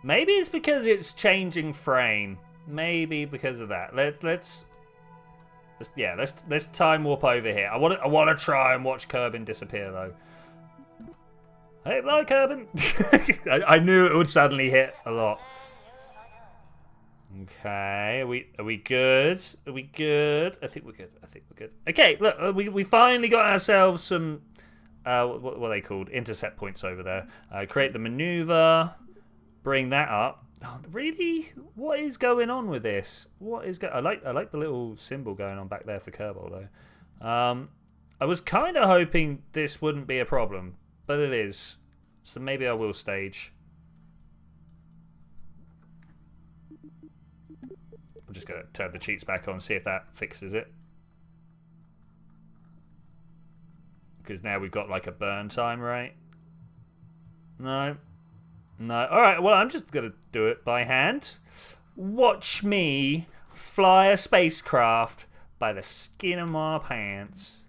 Maybe it's because it's changing frame. Maybe because of that. Let's time warp over here. I want to try and watch Kerbin disappear though. Hey, bye, Kerbin. I knew it would suddenly hit a lot. Okay, are we good? Are we good? I think we're good. Okay, look, we finally got ourselves some what are they called? Intercept points over there. Create the maneuver, bring that up. Oh, really? What is going on with this? I like the little symbol going on back there for Kerbal though. I was kind of hoping this wouldn't be a problem, but it is. So maybe I will stage. I'm just going to turn the cheats back on and see if that fixes it. Because now we've got like a burn time, right? No. Alright, well, I'm just going to do it by hand. Watch me fly a spacecraft by the skin of my pants.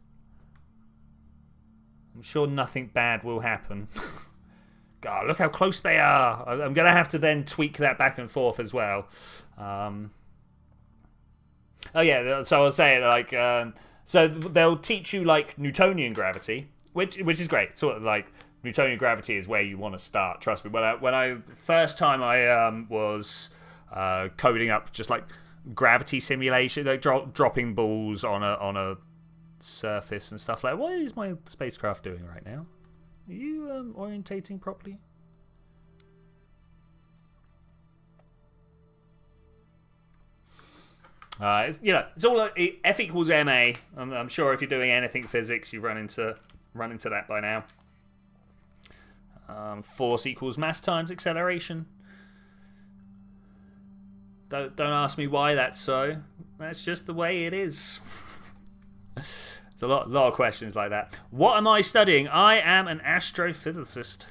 I'm sure nothing bad will happen. God, look how close they are. I'm going to have to then tweak that back and forth as well. Oh yeah, so I was saying, like, so they'll teach you like Newtonian gravity, which is great. Sort of like Newtonian gravity is where you want to start. Trust me. When I first time I was coding up just like gravity simulation, like dropping balls on a surface and stuff like. What is my spacecraft doing right now? Are you orientating properly? It's all F equals ma. I'm sure if you're doing anything physics, you run into that by now. Force equals mass times acceleration. Don't ask me why that's so. That's just the way it is. There's a lot of questions like that. What am I studying? I am an astrophysicist.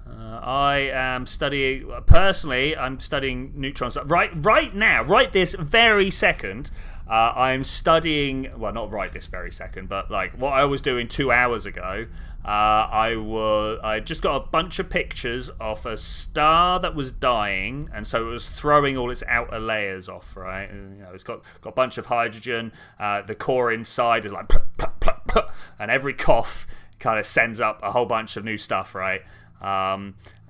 I am studying, personally, I'm studying neutron stuff. Right now, right this very second, I'm studying, well, not right this very second, but like what I was doing 2 hours ago, I just got a bunch of pictures of a star that was dying, and so it was throwing all its outer layers off, right? And, you know, it's got a bunch of hydrogen, the core inside is like, pluck, pluck, pluck, pluck, and every cough kind of sends up a whole bunch of new stuff, right?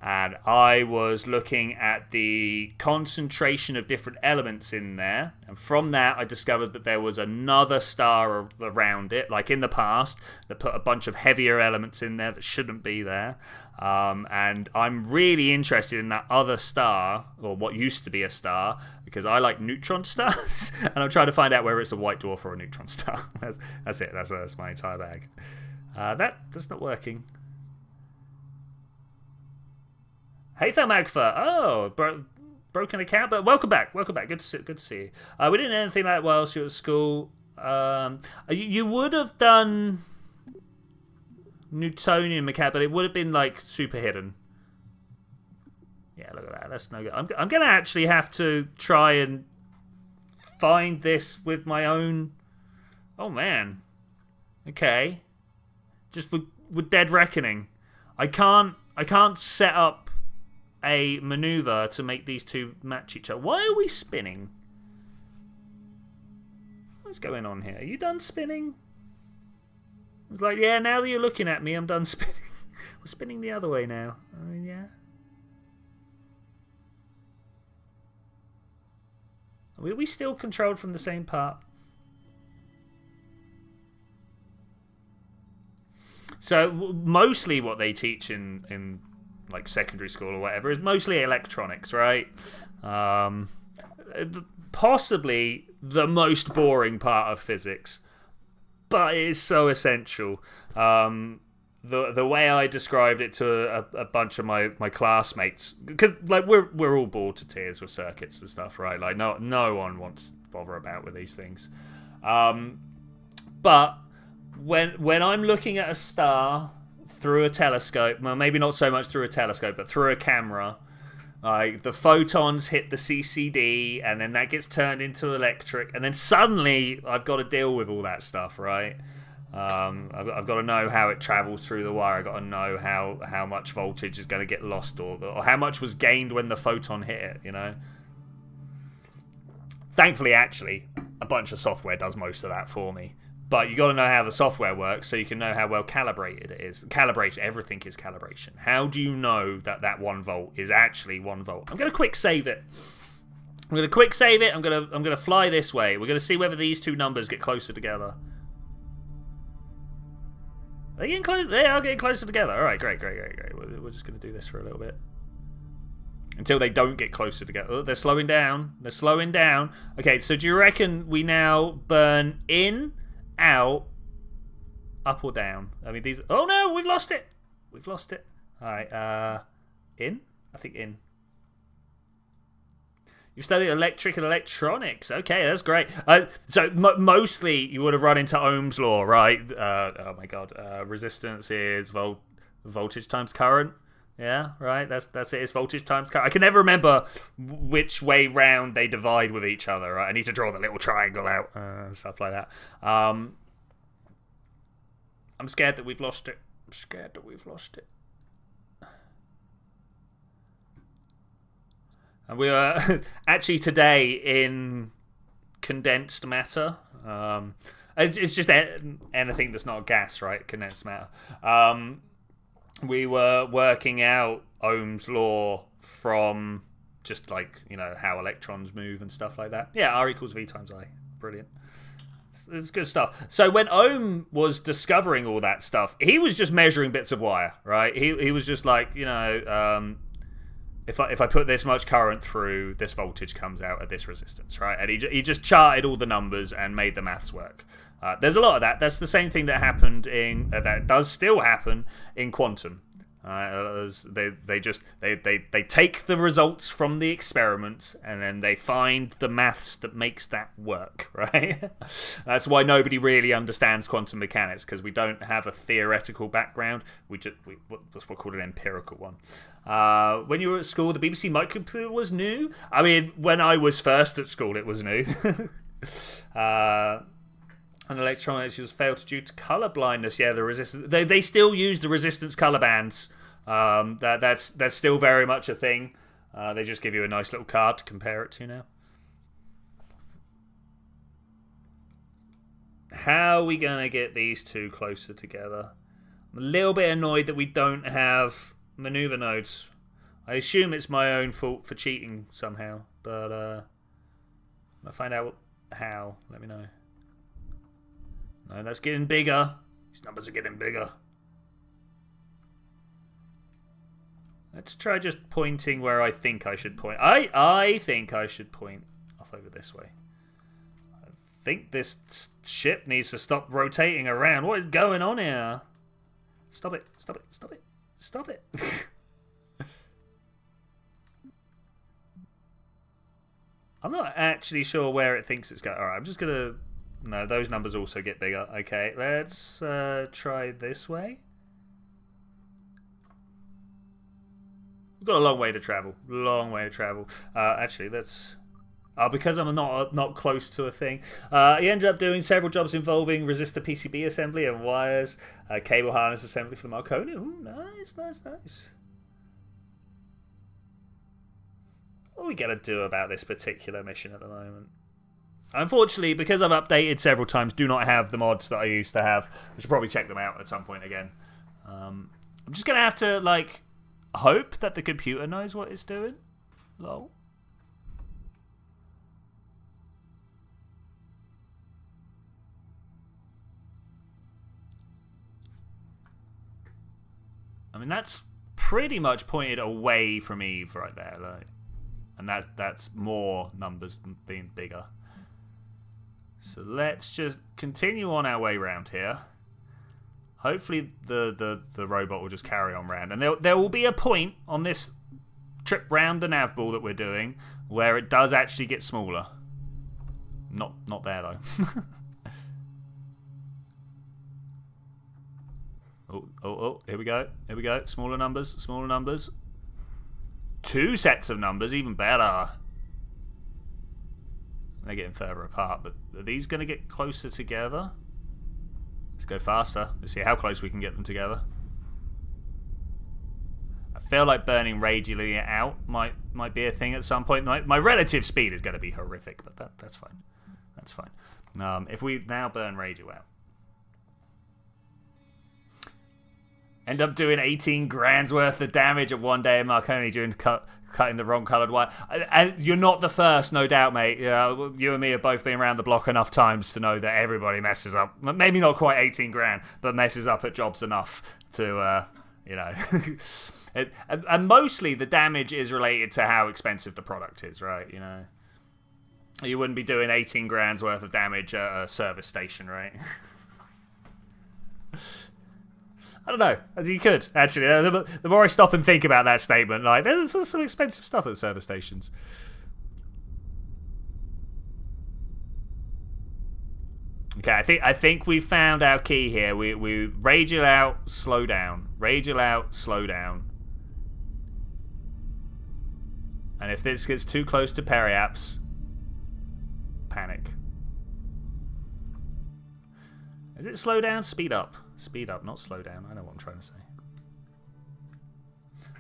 And I was looking at the concentration of different elements in there, and from that I discovered that there was another star around it, like in the past, that put a bunch of heavier elements in there that shouldn't be there. And I'm really interested in that other star, or what used to be a star, because I like neutron stars, and I'm trying to find out whether it's a white dwarf or a neutron star. That's it. That's my entire bag. That's not working. Hey, Thelmagfa. Oh, broken account, but welcome back. Good to see you. We didn't do anything like that whilst you were at school. You would have done Newtonian mechanics, but it would have been like super hidden. Yeah, look at that. That's no good. I'm gonna actually have to try and find this with my own. Oh man. Okay. Just with Dead Reckoning, I can't set up a maneuver to make these two match each other. Why are we spinning? What's going on here? Are you done spinning? It's like, yeah, now that you're looking at me, I'm done spinning. We're spinning the other way now. Yeah. Are we still controlled from the same part? So mostly what they teach in like secondary school or whatever is mostly electronics, right? Possibly the most boring part of physics, but it is so essential. The way I described it to a bunch of my classmates, because like we're all bored to tears with circuits and stuff, right? Like no one wants to bother about with these things. But when I'm looking at a star through a telescope, well, maybe not so much through a telescope, but through a camera, like the photons hit the CCD, and then that gets turned into electric, and then suddenly I've got to deal with all that stuff, right? I've got to know how it travels through the wire. I've got to know how much voltage is going to get lost, or how much was gained when the photon hit it, you know? Thankfully, actually, a bunch of software does most of that for me. But you got to know how the software works so you can know how well calibrated it is. Calibration, everything is calibration. How do you know that 1 volt is actually 1 volt? I'm going to quick save it. I'm going to fly this way. We're going to see whether these two numbers get closer together. Are they getting close? They are getting closer together. All right, great. We're just going to do this for a little bit until they don't get closer together. Oh, they're slowing down. Okay, so do you reckon we now burn in, out, up or down? I mean, these. Oh no, we've lost it. All right, in. I think in. You studied electric and electronics. Okay, that's great. So mostly you would have run into Ohm's law, right? Oh my God, resistance is voltage times current. Yeah, right. That's it. It's voltage times current. I can never remember which way round they divide with each other. Right? I need to draw the little triangle out, stuff like that. I'm scared that we've lost it. And we were actually today in condensed matter. It's just anything that's not gas, right? Condensed matter. We were working out Ohm's law from just like, you know, how electrons move and stuff like that. Yeah, R equals V times I. Brilliant. It's good stuff. So when Ohm was discovering all that stuff, he was just measuring bits of wire, right? He was just like, you know, if I put this much current through, this voltage comes out at this resistance, right? And he just charted all the numbers and made the maths work. There's a lot of that. That's the same thing that happened that does still happen in quantum. They take the results from the experiments and then they find the maths that makes that work, right? That's why nobody really understands quantum mechanics, because we don't have a theoretical background. That's what called an empirical one. When you were at school, the BBC microcomputer was new. I mean, when I was first at school, it was new. And electronics was failed due to color blindness. Yeah, the resistance. They still use the resistance color bands. That's still very much a thing. They just give you a nice little card to compare it to now. How are we gonna get these two closer together? I'm a little bit annoyed that we don't have maneuver nodes. I assume it's my own fault for cheating somehow, but I'll find out how. Let me know. No, that's getting bigger. These numbers are getting bigger. Let's try just pointing where I think I should point. I think I should point off over this way. I think this ship needs to stop rotating around. What is going on here? Stop it. Stop it. Stop it. Stop it. I'm not actually sure where it thinks it's going. Alright, I'm just going to... No, those numbers also get bigger. Okay, let's try this way. We've got a long way to travel. Long way to travel. Actually, let's... because I'm not close to a thing. He ended up doing several jobs involving resistor PCB assembly and wires, cable harness assembly for the Marconi. Ooh, nice, nice, nice. What are we going to do about this particular mission at the moment? Unfortunately, because I've updated several times, do not have the mods that I used to have. I should probably check them out at some point again. I'm just going to have to, like, hope that the computer knows what it's doing. Lol. I mean, that's pretty much pointed away from Eve right there, like, and that's more numbers being bigger. So let's just continue on our way around here. Hopefully the robot will just carry on round. And there will be a point on this trip round the nav ball that we're doing where it does actually get smaller. Not there though. Oh, here we go. Here we go. Smaller numbers, smaller numbers. 2 sets of numbers, even better. They're getting further apart, but are these going to get closer together? Let's go faster. Let's see how close we can get them together. I feel like burning radially out might be a thing at some point. My relative speed is going to be horrific, but that's fine. That's fine. If we now burn radio out. End up doing 18 grand's worth of damage at one day in Marconi during cutting the wrong coloured wire. And you're not the first, no doubt, mate. You and me have both been around the block enough times to know that everybody messes up. Maybe not quite 18 grand, but messes up at jobs enough to, you know. And mostly the damage is related to how expensive the product is, right? You know, you wouldn't be doing 18 grand's worth of damage at a service station, right? I don't know. You could, actually. The more I stop and think about that statement, like, there's some expensive stuff at the service stations. Okay, I think we found our key here. We radio out, slow down. Radio out, slow down. And if this gets too close to periaps, panic. Is it slow down? Speed up. Speed up, not slow down. I know what I'm trying to say.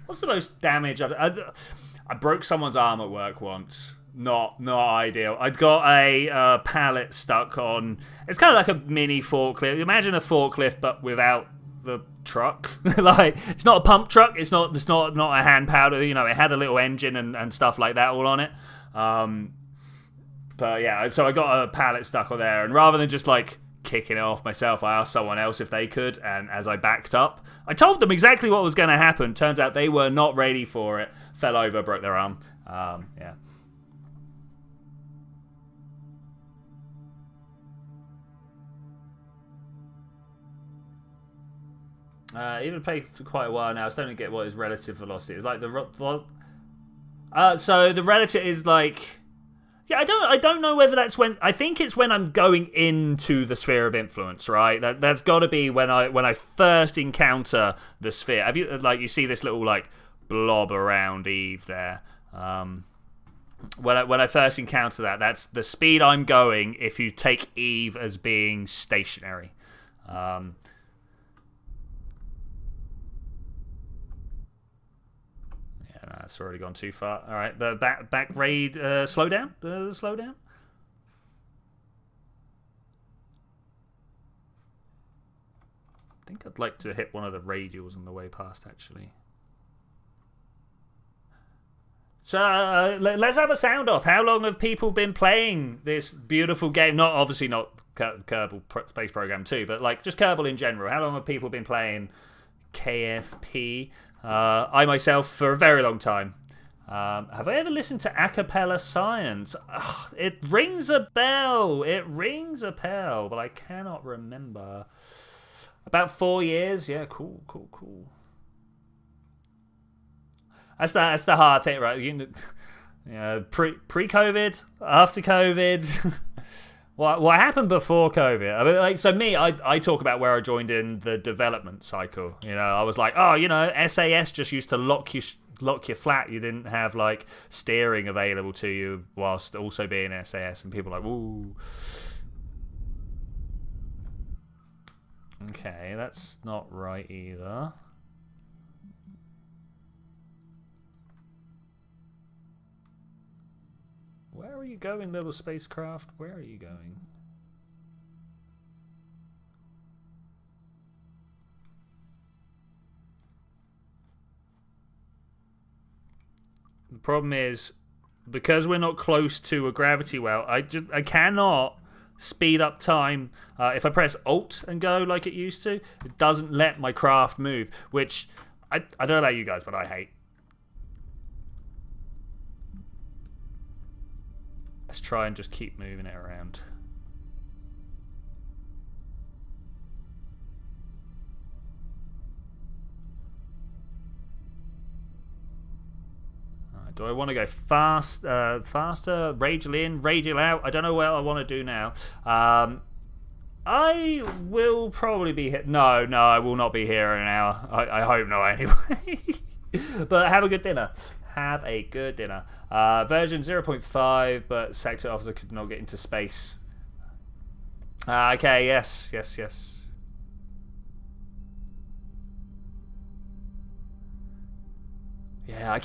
What's the most damage I broke someone's arm at work once. Not ideal. I'd got a pallet stuck on... It's kind of like a mini forklift. Imagine a forklift, but without the truck. Like, it's not a pump truck. It's not a hand powder. You know, it had a little engine and stuff like that all on it. But yeah, so I got a pallet stuck on there, and rather than just like kicking it off myself, I asked someone else if they could, and as I backed up, I told them exactly what was going to happen. Turns out they were not ready for it. Fell over, broke their arm. Yeah. Even played for quite a while now. I still don't get what his relative velocity is. Like so the relative is like, yeah, I don't know whether that's when. I think it's when I'm going into the sphere of influence, right? That's got to be when I first encounter the sphere. Have you like you see this little like blob around Eve there? When I first encounter that, that's the speed I'm going. If you take Eve as being stationary. That's already gone too far. All right, the back raid. Slow down. Slow down. I think I'd like to hit one of the radials on the way past, actually. So let's have a sound off. How long have people been playing this beautiful game? Obviously not Kerbal Space Program 2, but like just Kerbal in general. How long have people been playing KSP? I myself for a very long time. Have I ever listened to Acapella Science? Ugh, it rings a bell. It rings a bell, but I cannot remember. About 4 years. Yeah, cool. That's the hard thing, right? You know, pre-COVID, after COVID. What happened before COVID? I mean, like, so me, I talk about where I joined in the development cycle. You know, I was like, oh, you know, SAS just used to lock you flat. You didn't have like steering available to you whilst also being SAS, and people were like, ooh. Okay, that's not right either. Where are you going, little spacecraft? Where are you going? The problem is, because we're not close to a gravity well, I cannot speed up time. If I press Alt and go like it used to, it doesn't let my craft move, which I don't know about you guys, but I hate. Let's try and just keep moving it around. Do I want to go faster, radial in, radial out? I don't know what I want to do now. I will probably be here. No, I will not be here in an hour. I hope not anyway. But have a good dinner. Have a good dinner. Version 0.5, but Sector Officer could not get into space. Okay, yes. Yeah,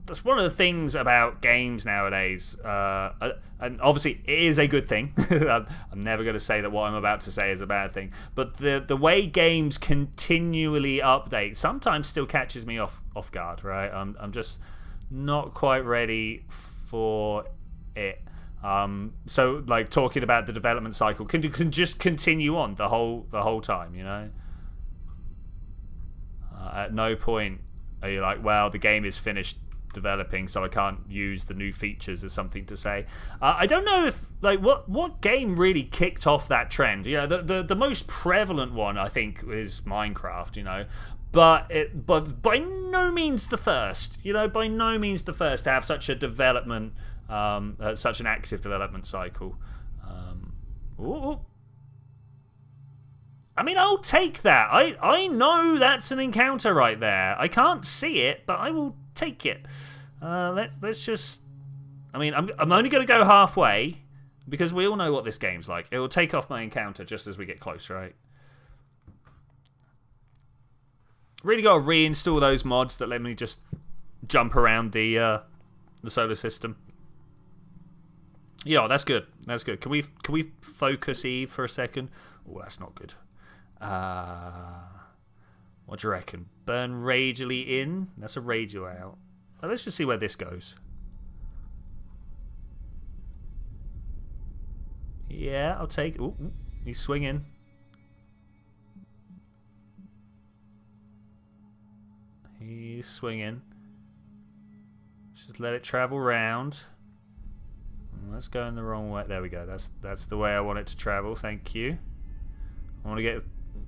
that's one of the things about games nowadays, and obviously it is a good thing. I'm never going to say that what I'm about to say is a bad thing, but the way games continually update sometimes still catches me off guard. Right, I'm just not quite ready for it. So like talking about the development cycle can just continue on the whole time. You know, at no point are you like, well, the game is finished developing, so I can't use the new features as something to say. I don't know if like what game really kicked off that trend. You know, the most prevalent one I think is Minecraft. You know, but by no means the first. You know, by no means the first to have such a development, such an active development cycle. I mean, I'll take that. I know that's an encounter right there. I can't see it, but I will take it. Let's just... I mean, I'm only going to go halfway, because we all know what this game's like. It will take off my encounter just as we get close, right? Really got to reinstall those mods that let me just jump around the solar system. Yeah, that's good. That's good. Can we focus Eve for a second? Oh, that's not good. What do you reckon? Burn radially in? That's a radial out. Well, let's just see where this goes. Yeah, I'll take... Ooh, he's swinging. He's swinging. Just let it travel round. That's going the wrong way. There we go. That's the way I want it to travel. Thank you. I want to get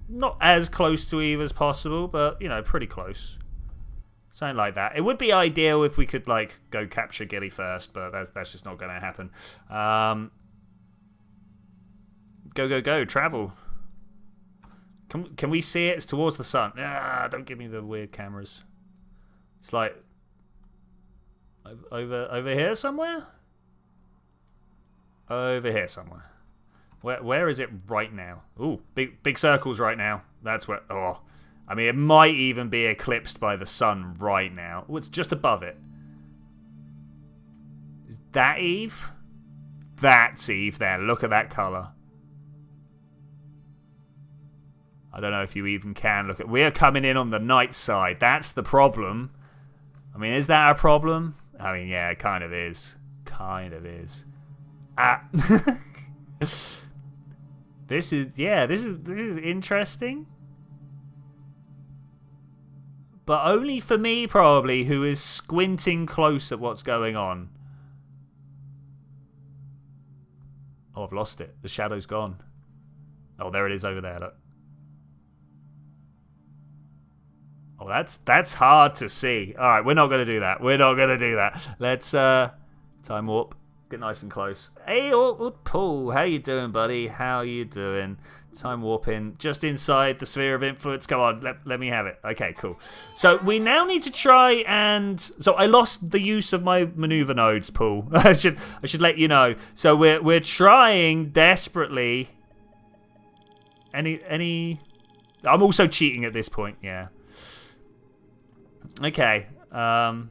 Not as close to Eve as possible, but, you know, pretty close. Something like that. It would be ideal if we could, like, go capture Gilly first, but that's just not going to happen. Go. Travel. Can we see it? It's towards the sun. Ah, don't give me the weird cameras. It's like... Over here somewhere? Over here somewhere. Where is it right now? Ooh, big circles right now. That's where... Oh, I mean, it might even be eclipsed by the sun right now. Oh, it's just above it. Is that Eve? That's Eve there. Look at that colour. I don't know if you even can look at... We're coming in on the night side. That's the problem. I mean, is that a problem? I mean, yeah, it kind of is. Kind of is. Ah. This is interesting. But only for me, probably, who is squinting close at what's going on. Oh, I've lost it. The shadow's gone. Oh, there it is over there, look. Oh, that's hard to see. All right, we're not going to do that. We're not going to do that. Let's time warp. Get nice and close. Hey, Paul, how you doing, buddy? How you doing? Time warping just inside the sphere of influence. Come on, let me have it. Okay, cool. So we now need to try and... So I lost the use of my maneuver nodes, Paul. I should let you know. So we're trying desperately. Any? I'm also cheating at this point. Yeah. Okay. I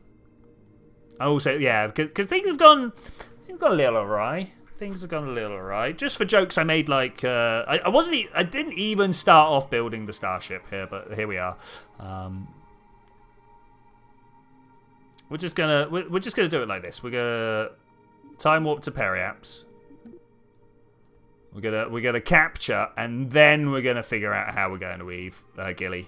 also because things have gone. Got a little awry. Things have gone a little awry. Just for jokes, I made like I didn't even start off building the starship here, but here we are. We're just gonna do it like this. We're gonna time warp to Periaps. We're gonna capture, and then we're gonna figure out how we're going to weave Gilly.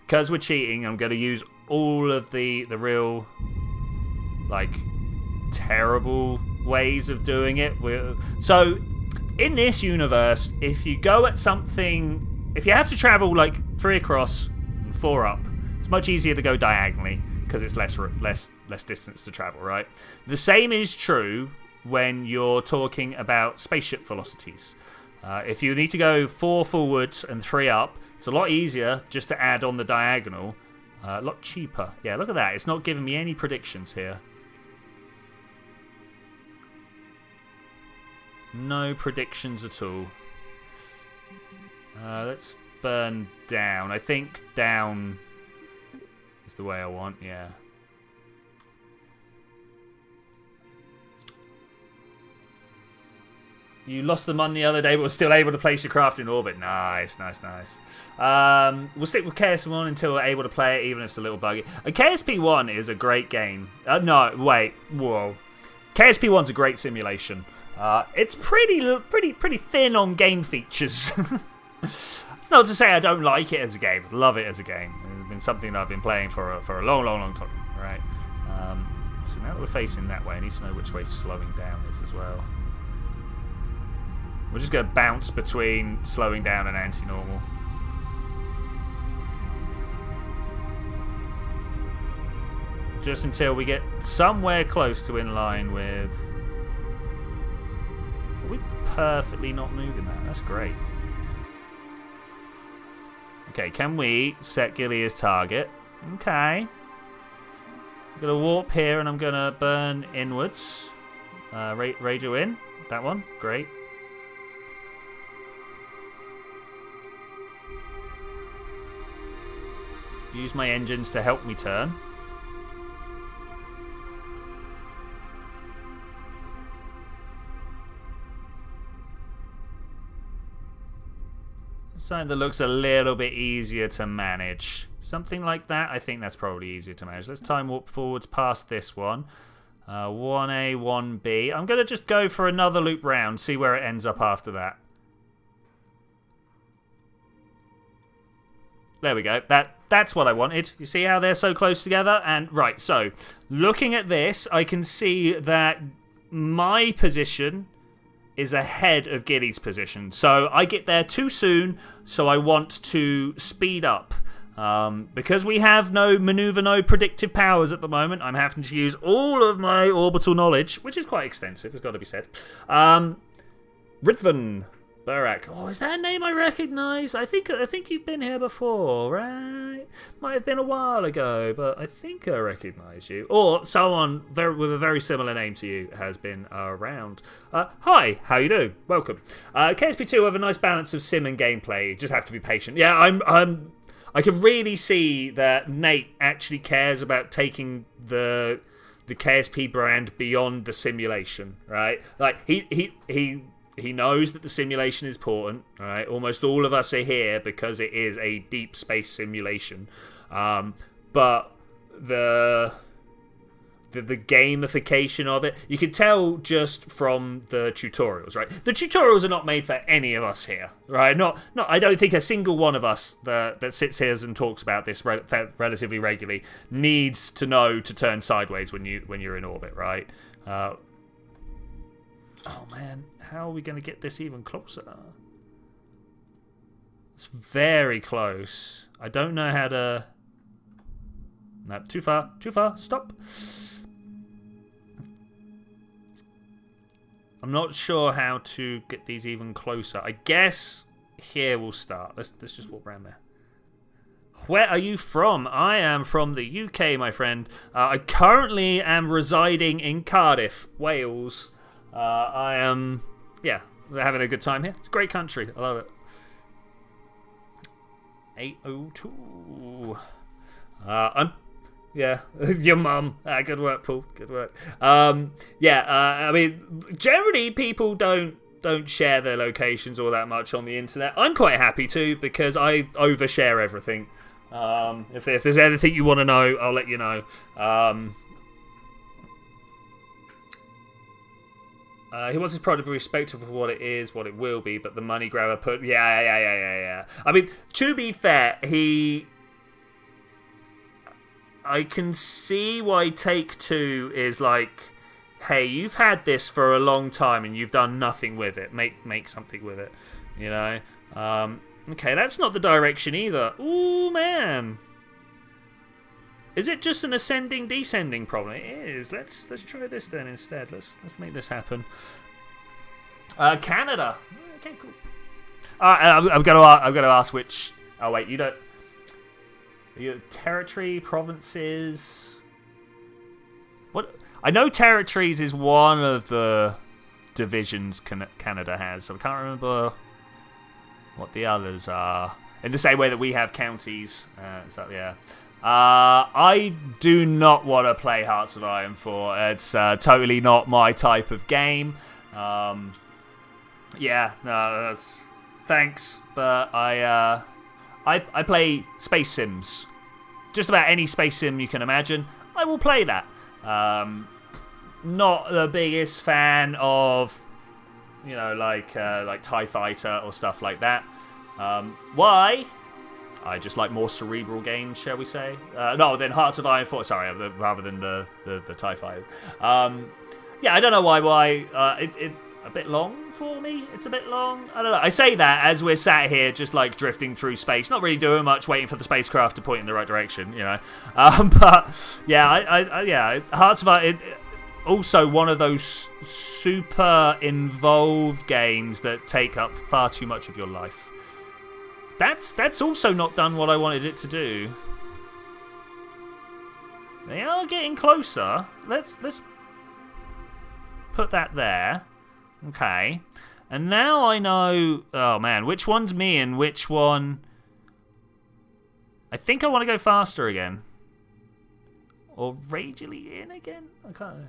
Because we're cheating, I'm gonna use all of the real like terrible ways of doing it. So in this universe, if you go at something, if you have to travel like 3 across and 4 up, it's much easier to go diagonally because it's less distance to travel, right? The same is true when you're talking about spaceship velocities. If you need to go 4 forwards and 3 up, it's a lot easier just to add on the diagonal. A lot cheaper. Yeah, look at that. It's not giving me any predictions here. No predictions at all. Let's burn down. I think down is the way I want, yeah. You lost them on the other day, but were still able to place your craft in orbit. Nice. We'll stick with KSP1 until we're able to play it, even if it's a little buggy. KSP1 is a great game. No, wait. Whoa. KSP1's a great simulation. It's pretty thin on game features. It's not to say I don't like it as a game. I love it as a game. It's been something that I've been playing for a long time. Right. So now that we're facing that way, I need to know which way slowing down is as well. We're just going to bounce between slowing down and anti-normal. Just until we get somewhere close to in line with... Are we perfectly not moving that? That's great. Okay, can we set Gilly as target? Okay. I'm going to warp here and I'm going to burn inwards. Radio in. That one. Great. Use my engines to help me turn. Something that looks a little bit easier to manage. Something like that, I think that's probably easier to manage. Let's time warp forwards past this one. 1A, 1B. I'm going to just go for another loop round, see where it ends up after that. There we go. That's what I wanted. You see how they're so close together? And right, so looking at this, I can see that my position is ahead of Gilly's position. So I get there too soon, so I want to speed up. Because we have no predictive powers at the moment, I'm having to use all of my orbital knowledge, which is quite extensive, it's got to be said. Ridvan Burak. Oh, is that a name I recognise? I think you've been here before, right? Might have been a while ago, but I think I recognise you. Or someone with a very similar name to you has been around. Hi, how you doing? Welcome. KSP2 have a nice balance of sim and gameplay. You just have to be patient. Yeah, I can really see that Nate actually cares about taking the KSP brand beyond the simulation, right? Like he knows that the simulation is important, right? Almost all of us are here because it is a deep space simulation. But the gamification of it, you can tell just from the tutorials, right? The tutorials are not made for any of us here, right? Not. I don't think a single one of us that sits here and talks about this relatively regularly needs to know to turn sideways when you're in orbit, right? Oh man, how are we going to get this even closer? It's very close. I don't know how to. No, too far. Stop. I'm not sure how to get these even closer. I guess here we'll start. Let's just walk around there. Where are you from? I am from the UK, my friend. I currently am residing in Cardiff, Wales. I am, having a good time here. It's a great country. I love it. 802. Yeah, your mum. Good work, Paul. Good work. I mean, generally people don't share their locations all that much on the internet. I'm quite happy to because I overshare everything. If there's anything you want to know, I'll let you know. He wants his product to be respected for what it is, what it will be, but the money grabber put. Yeah. I mean, to be fair, I can see why Take-Two is like, hey, you've had this for a long time and you've done nothing with it. Make something with it, you know. Okay, that's not the direction either. Ooh, man. Is it just an ascending descending problem? It is. Let's try this then instead. Let's make this happen. Canada. Okay, cool. I'm gonna ask which. Oh wait, you don't. Territory, provinces. What? I know territories is one of the divisions Canada has, so I can't remember what the others are. In the same way that we have counties. So yeah. I do not want to play Hearts of Iron 4. It's totally not my type of game. Thanks, but I play space sims. Just about any space sim you can imagine, I will play that. Not the biggest fan of, like TIE Fighter or stuff like that. Why? I just like more cerebral games, shall we say? Then Hearts of Iron 4. Sorry, rather than the TIE Fighter. I don't know why. It a bit long for me. It's a bit long. I don't know. I say that as we're sat here just like drifting through space, not really doing much, waiting for the spacecraft to point in the right direction, But yeah, Hearts of Iron. Also one of those super involved games that take up far too much of your life. That's also not done what I wanted it to do. They are getting closer. Let's put that there. Okay. And now I know... Oh, man. Which one's me and which one... I think I want to go faster again. Or ragely in again? I can't...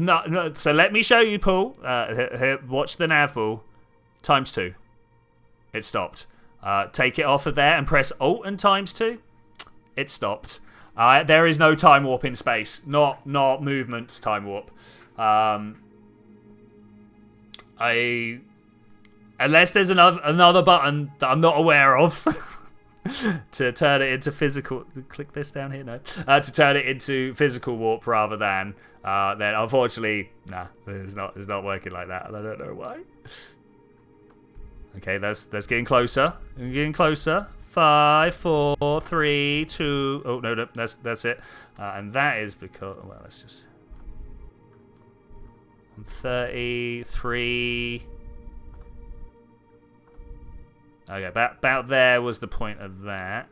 No. So let me show you, Paul. Here, watch the nav, Paul. ×2. It stopped. Take it off of there and press Alt and ×2. It stopped. There is no time warp in space. Not movement time warp. Unless there's another button that I'm not aware of. to turn it into physical. Click this down here, no. To turn it into physical warp rather than. Then unfortunately, nah, it's not working like that, and I don't know why. Okay, that's getting closer. We're getting closer. 5, 4, 3, 2. Oh no, that's it. And that is because let's just 33. Okay, about there was the point of that.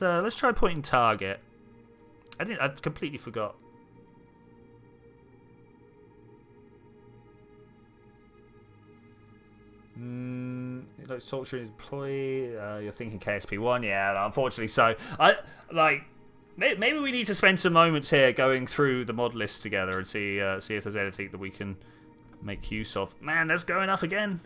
Let's try pointing target. I completely forgot. It looks torturing employee. You're thinking KSP 1, yeah. Unfortunately, so maybe we need to spend some moments here going through the mod list together and see if there's anything that we can make use of. Man, that's going up again.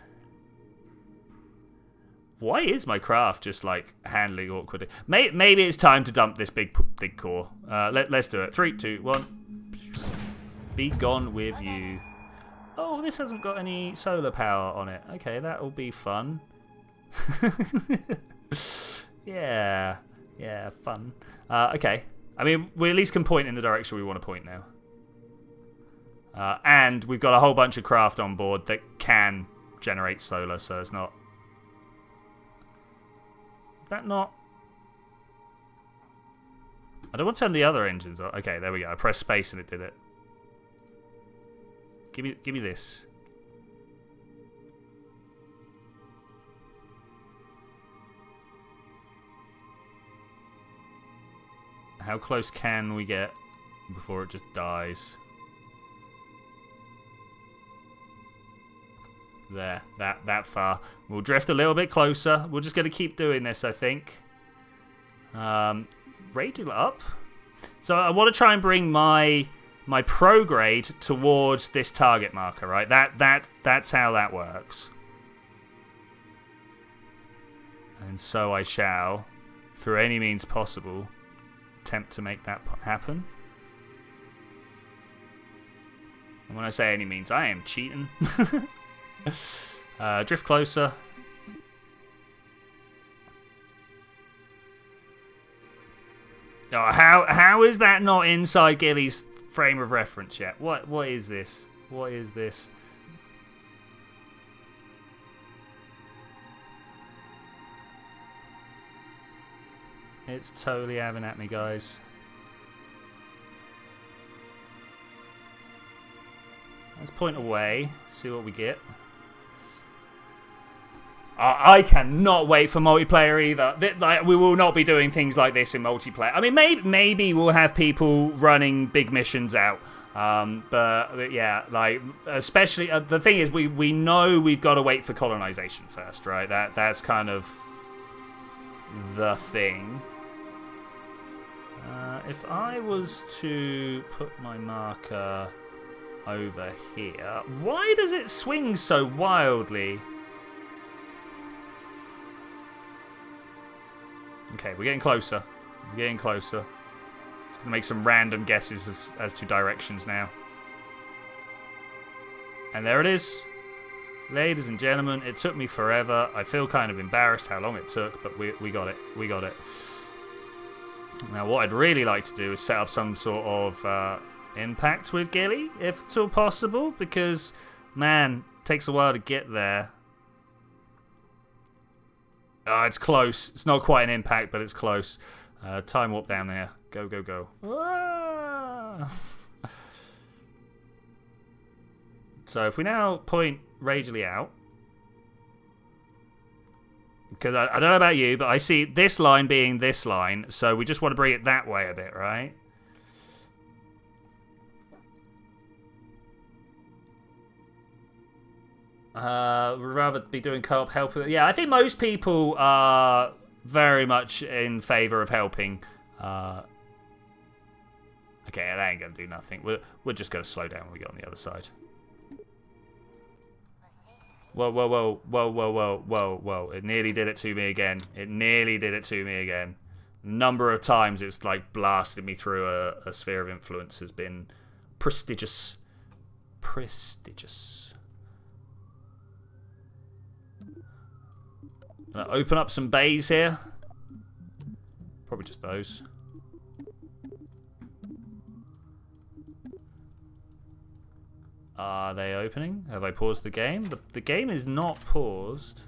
Why is my craft just like handling awkwardly? Maybe it's time to dump this big core. Let's do it. 3, 2, 1. Be gone with you. Oh, this hasn't got any solar power on it. Okay, that will be fun. Yeah, fun. Okay. I mean, we at least can point in the direction we want to point now. And we've got a whole bunch of craft on board that can generate solar, so it's not. Is that not? I don't want to turn the other engines on. Okay, there we go. I pressed space and it did it. Give me this. How close can we get before it just dies? There, that far. We'll drift a little bit closer. We're just going to keep doing this, I think. Radial up. So I want to try and bring my prograde towards this target marker, right? That's how that works. And so I shall, through any means possible, attempt to make that happen. And when I say any means, I am cheating. Drift closer. Oh, how is that not inside Gilly's frame of reference yet? What is this? What is this? It's totally having at me, guys. Let's point away, see what we get. I cannot wait for multiplayer either. We will not be doing things like this in multiplayer. I mean, maybe we'll have people running big missions out. But yeah, especially the thing is, we know we've got to wait for colonization first, right? That's kind of the thing. If I was to put my marker over here, why does it swing so wildly? Okay, we're getting closer. We're getting closer. Just gonna make some random guesses as to directions now. And there it is. Ladies and gentlemen, it took me forever. I feel kind of embarrassed how long it took, but we got it. We got it. Now, what I'd really like to do is set up some sort of impact with Gilly, if it's all possible, because, man, it takes a while to get there. Oh, it's close. It's not quite an impact, but it's close. Time warp down there. Go, go, go. Ah! So if we now point radially out, because I don't know about you, but I see this line being this line, so we just want to bring it that way a bit, right? Would rather be doing co-op help. Yeah, I think most people are very much in favour of helping. Okay, that ain't going to do nothing. We're just going to slow down when we get on the other side. Whoa, whoa, whoa, whoa, whoa, whoa, whoa, whoa. It nearly did it to me again. It nearly did it to me again. Number of times it's like blasted me through a sphere of influence has been prestigious. Prestigious. Gonna open up some bays here. Probably just those. Are they opening? Have I paused the game? The game is not paused.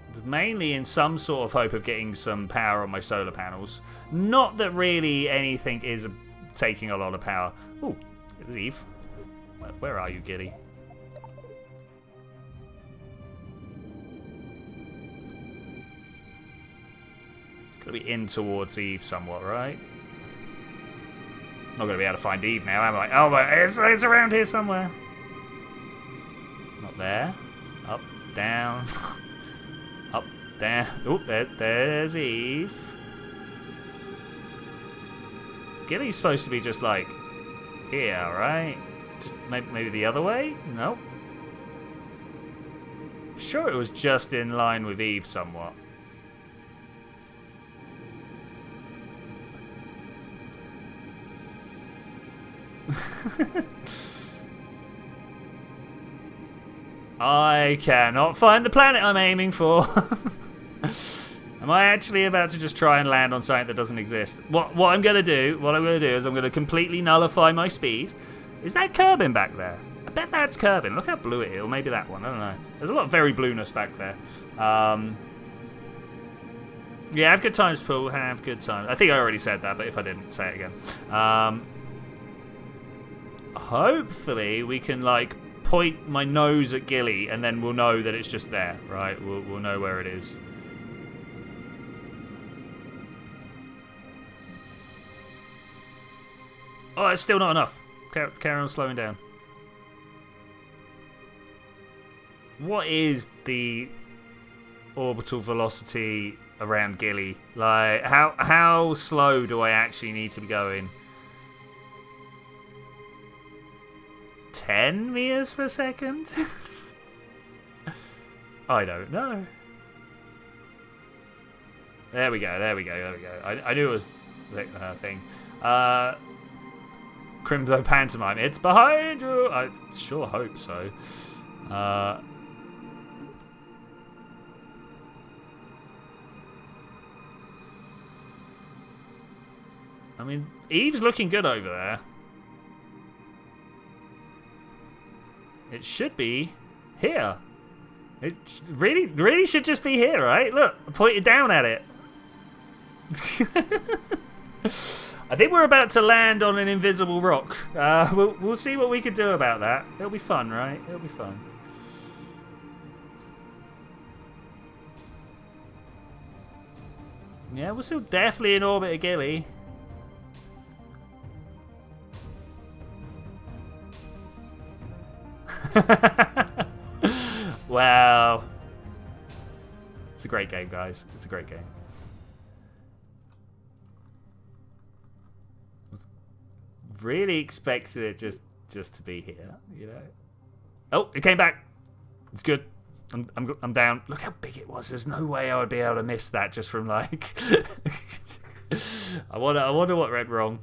It's mainly in some sort of hope of getting some power on my solar panels. Not that really anything is taking a lot of power. Ooh, there's Eve. Where are you, Gilly? Gonna be in towards Eve somewhat, right? Not gonna be able to find Eve now, am I? Oh, but it's around here somewhere. Not there. Up, down, up, down. Oh, there's Eve. Gilly's supposed to be just like here, right? Just maybe the other way? Nope. Sure, it was just in line with Eve somewhat. I cannot find the planet I'm aiming for. Am I actually about to just try and land on something that doesn't exist? What I'm gonna do is I'm gonna completely nullify my speed. Is that Kerbin back there? I bet that's Kerbin. Look how blue it is. Or maybe that one. I don't know. There's a lot of very blueness back there. Yeah, have good times, Paul. Have good times. I think I already said that, but if I didn't, say it again. Hopefully we can like point my nose at Gilly and then we'll know that it's just there, right? We'll know where it is. Oh, it's still not enough. Carry on slowing down. What is the orbital velocity around Gilly? Like, how slow do I actually need to be going? 10 meters per second? I don't know. There we go. I knew it was the thing. Crimzo Pantomime, it's behind you! I sure hope so. I mean, Eve's looking good over there. It should be here. It really should just be here, right? Look, I pointed down at it. I think we're about to land on an invisible rock. We'll see what we can do about that. It'll be fun, right? It'll be fun. Yeah, we're still definitely in orbit of Gilly. Wow. It's a great game, guys. It's a great game. Really expected it just to be here, you know. Oh, it came back. It's good. I'm down. Look how big it was. There's no way I would be able to miss that just from like. I wonder what went wrong.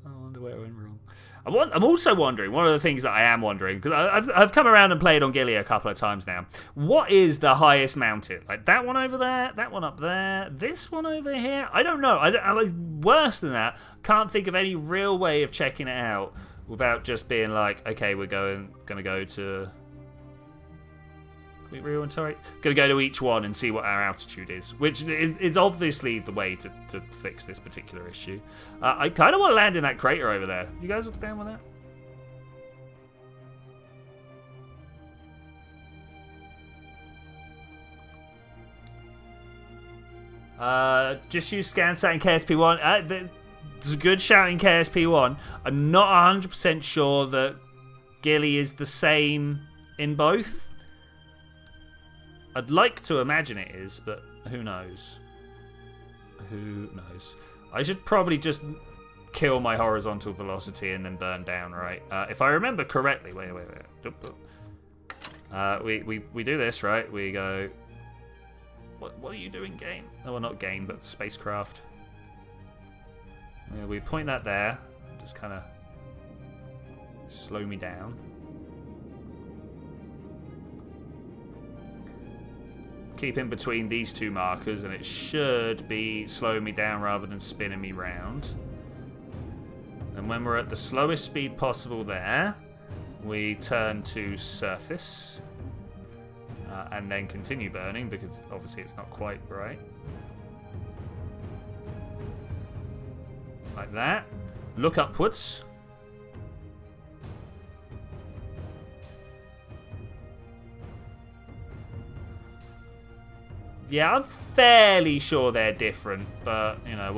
I wonder where it went wrong. I'm also wondering, one of the things that I am wondering, because I've come around and played on Gilly a couple of times now. What is the highest mountain? Like that one over there, that one up there, this one over here? I don't know. Worse than that, can't think of any real way of checking it out without just being like, okay, we're gonna go to. Going to go to each one and see what our altitude is, which is obviously the way to fix this particular issue. I kind of want to land in that crater over there. You guys look down with that? Just use ScanSat in KSP1. There's a good shout in KSP1. I'm not 100% sure that Gilly is the same in both. I'd like to imagine it is, but who knows? Who knows? I should probably just kill my horizontal velocity and then burn down, right? If I remember correctly. Wait. We do this, right? We go... What are you doing, game? Oh, well, not game, but spacecraft. Yeah, we point that there. Just kind of slow me down. Keep in between these two markers, and it should be slowing me down rather than spinning me round. And when we're at the slowest speed possible there, we turn to surface. And then continue burning, because obviously it's not quite right. Like that. Look upwards. Yeah, I'm fairly sure they're different, but you know,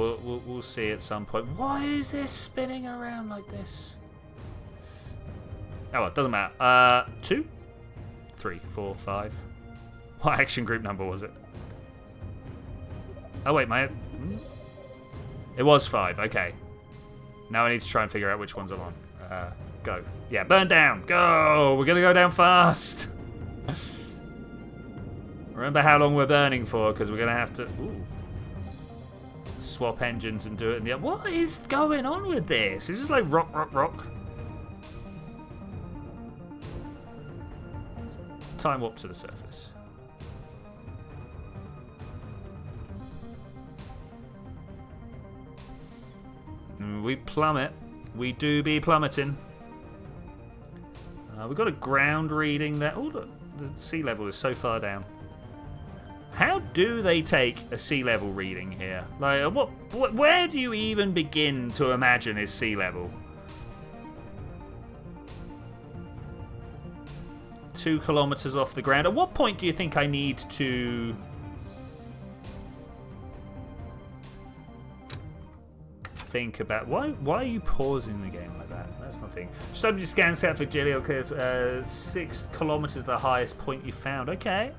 we'll see at some point. Why is this spinning around like this? Oh, well, it doesn't matter. 2, 3, 4, 5. What action group number was it? Oh wait, it was 5. Okay. Now I need to try and figure out which ones I'm on. Go. Yeah, burn down. Go. We're gonna go down fast. Remember how long we're burning for, because we're gonna have to swap engines and do it in the. What is going on with this? It's just like rock, rock, rock. Time warp to the surface. We plummet. We do be plummeting. We've got a ground reading there. Oh, look, the sea level is so far down. How do they take a sea level reading here? Like, where do you even begin to imagine is sea level? 2 kilometers off the ground. At what point do you think I need to... think about why are you pausing the game like that? That's nothing. Study scan set for Gilly. Okay, 6 kilometers, the highest point you found. Okay.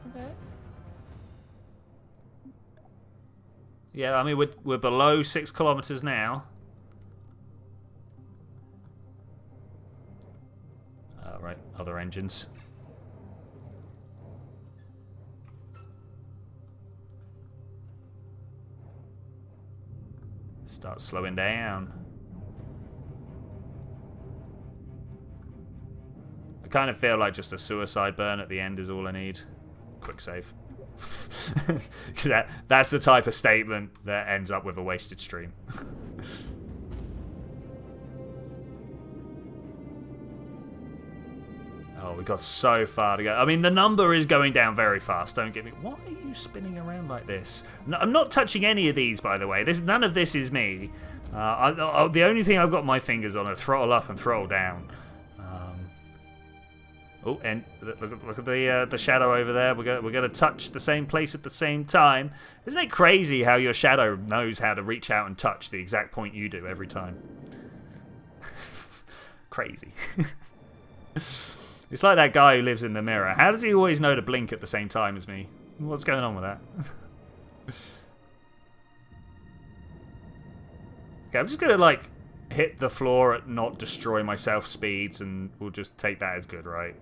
Yeah, I mean we're below 6 kilometers now. Right, other engines. Start slowing down. I kind of feel like just a suicide burn at the end is all I need. Quick save. That's the type of statement that ends up with a wasted stream. Oh, we got so far to go. I mean, the number is going down very fast. Don't get me. Why are you spinning around like this? No, I'm not touching any of these, by the way. None of this is me. The only thing I've got my fingers on are throttle up and throttle down. Oh, and look at the shadow over there. We're gonna touch the same place at the same time. Isn't it crazy how your shadow knows how to reach out and touch the exact point you do every time? Crazy. It's like that guy who lives in the mirror. How does he always know to blink at the same time as me? What's going on with that? Okay, I'm just gonna like hit the floor at not destroy myself speeds, and we'll just take that as good, right?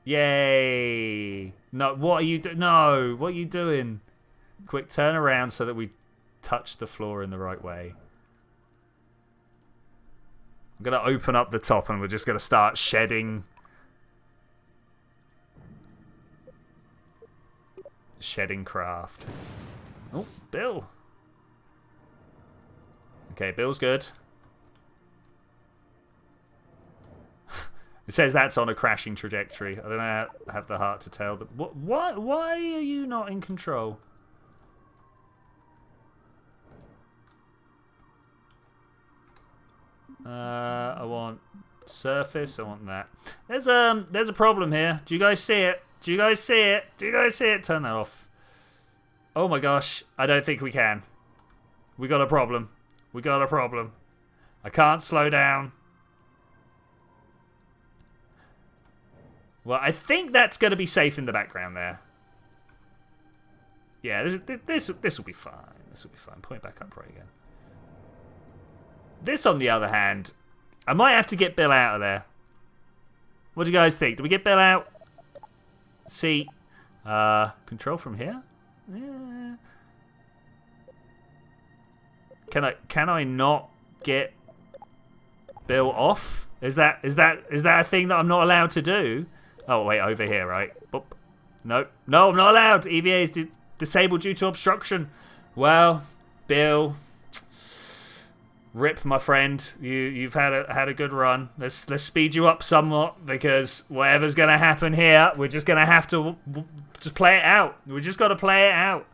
Yay! No, what are you doing? No, what are you doing? Quick, turn around so that we touch the floor in the right way. I'm going to open up the top and we're just going to start shedding. Shedding craft. Oh, Bill. Okay, Bill's good. It says that's on a crashing trajectory. I don't know, I have the heart to tell. Why are you not in control? I want surface. I want that. There's a problem here. Do you guys see it? Do you guys see it? Do you guys see it? Turn that off. Oh my gosh. I don't think we can. We got a problem. We got a problem. I can't slow down. Well, I think that's going to be safe in the background there. Yeah, this will be fine. This will be fine. Point back up right again. This, on the other hand, I might have to get Bill out of there. What do you guys think? Do we get Bill out? See. Control from here? Yeah. Can I not get Bill off? Is that a thing that I'm not allowed to do? Oh wait, over here, right? Boop. No, I'm not allowed. EVA is disabled due to obstruction. Well, Bill, rip, my friend. You've had a good run. Let's speed you up somewhat, because whatever's gonna happen here, we're just gonna have to just play it out. We just got to play it out.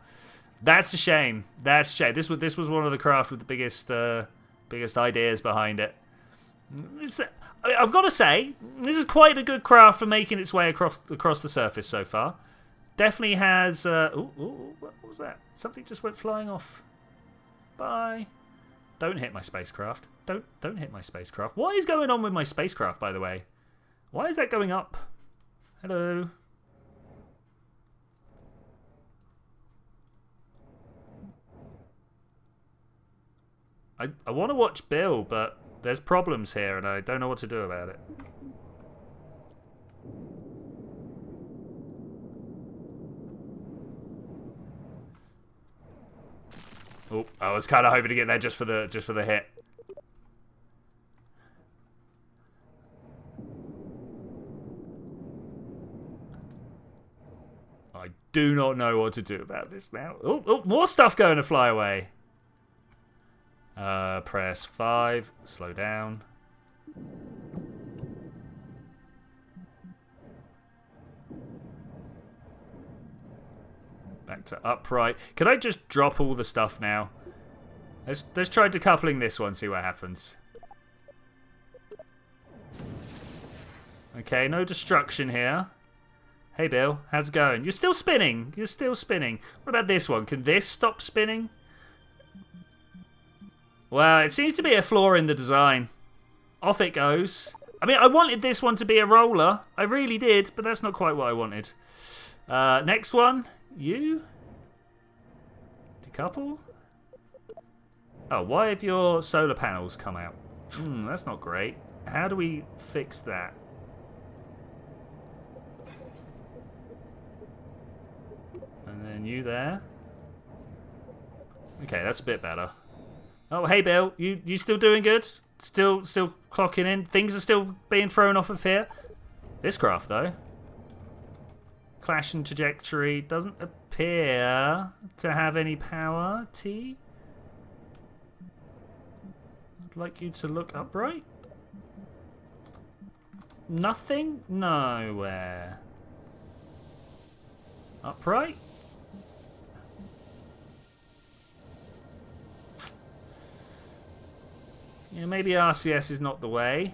That's a shame. That's a shame. This was one of the craft with the biggest ideas behind it. I've got to say, this is quite a good craft for making its way across the surface so far. Definitely has. Ooh, what was that? Something just went flying off. Bye. Don't hit my spacecraft. Don't hit my spacecraft. What is going on with my spacecraft, by the way? Why is that going up? Hello. I want to watch Bill, but there's problems here, and I don't know what to do about it. Oh, I was kind of hoping to get there just for the hit. I do not know what to do about this now. Oh, more stuff going to fly away. Press 5. Slow down. Back to upright. Could I just drop all the stuff now? Let's try decoupling this one, see what happens. Okay, no destruction here. Hey Bill, how's it going? You're still spinning. You're still spinning. What about this one? Can this stop spinning? Well, it seems to be a flaw in the design. Off it goes. I mean, I wanted this one to be a roller. I really did, but that's not quite what I wanted. Next one. You? Decouple? Oh, why have your solar panels come out? That's not great. How do we fix that? And then you there. Okay, that's a bit better. Oh, hey Bill, you still doing good? Still clocking in? Things are still being thrown off of here? This craft, though. Clash and trajectory doesn't appear to have any power. T? I'd like you to look upright. Nothing? Nowhere. Upright? Yeah, maybe RCS is not the way.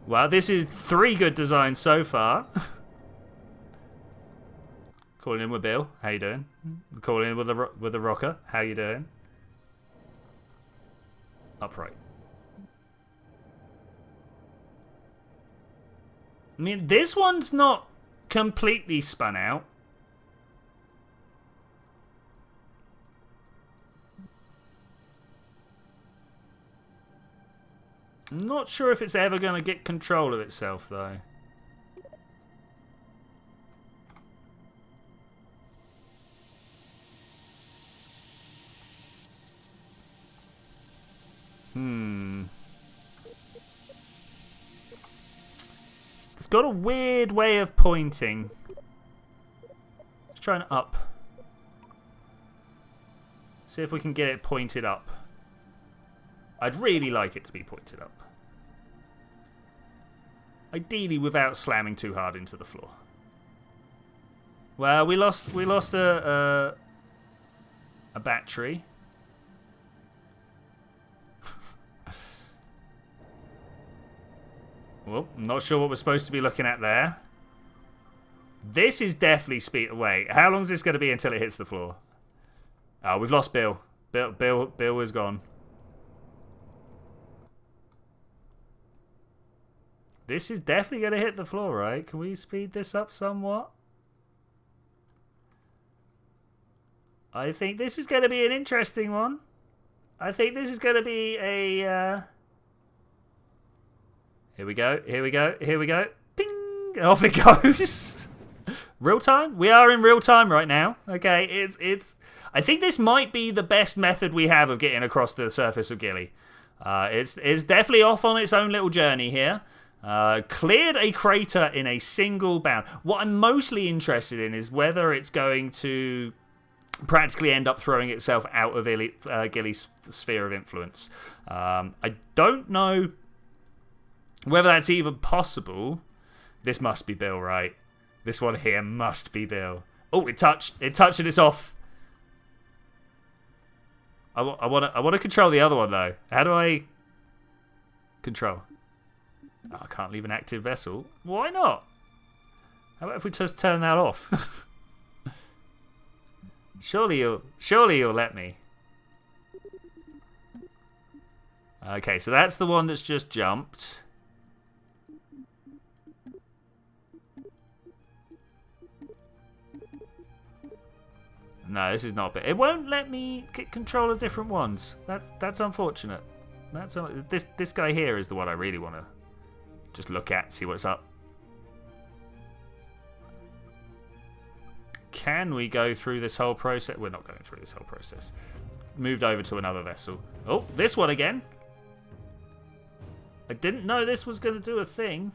Well, this is 3 good designs so far. Calling in with Bill. How you doing? Calling in with the rocker. How you doing? Upright. I mean, this one's not completely spun out. I'm not sure if it's ever going to get control of itself, though. It's got a weird way of pointing. Let's try and up. See if we can get it pointed up. I'd really like it to be pointed up. Ideally without slamming too hard into the floor. Well, we lost a battery. Well, I'm not sure what we're supposed to be looking at there. This is definitely speed. Wait, how long is this going to be until it hits the floor? Oh, we've lost Bill. Bill is gone. This is definitely going to hit the floor, right? Can we speed this up somewhat? I think this is going to be an interesting one. I think this is going to be a... Here we go, here we go, here we go. Ping! Off it goes. Real time? We are in real time right now. Okay, it's. I think this might be the best method we have of getting across the surface of Gilly. It's definitely off on its own little journey here. Cleared a crater in a single bound. What I'm mostly interested in is whether it's going to practically end up throwing itself out of Gilly's sphere of influence. I don't know whether that's even possible. This must be Bill, right? This one here must be Bill. Oh, it touched and it's off. I want to control the other one though. How do I control? Oh, I can't leave an active vessel. Why not? How about if we just turn that off? Surely you'll let me. Okay, so that's the one that's just jumped. No, this is not bit. It won't let me get control of different ones. That's unfortunate. This guy here is the one I really want to just look at, see what's up. Can we go through this whole process? We're not going through this whole process. Moved over to another vessel. Oh, this one again. I didn't know this was going to do a thing.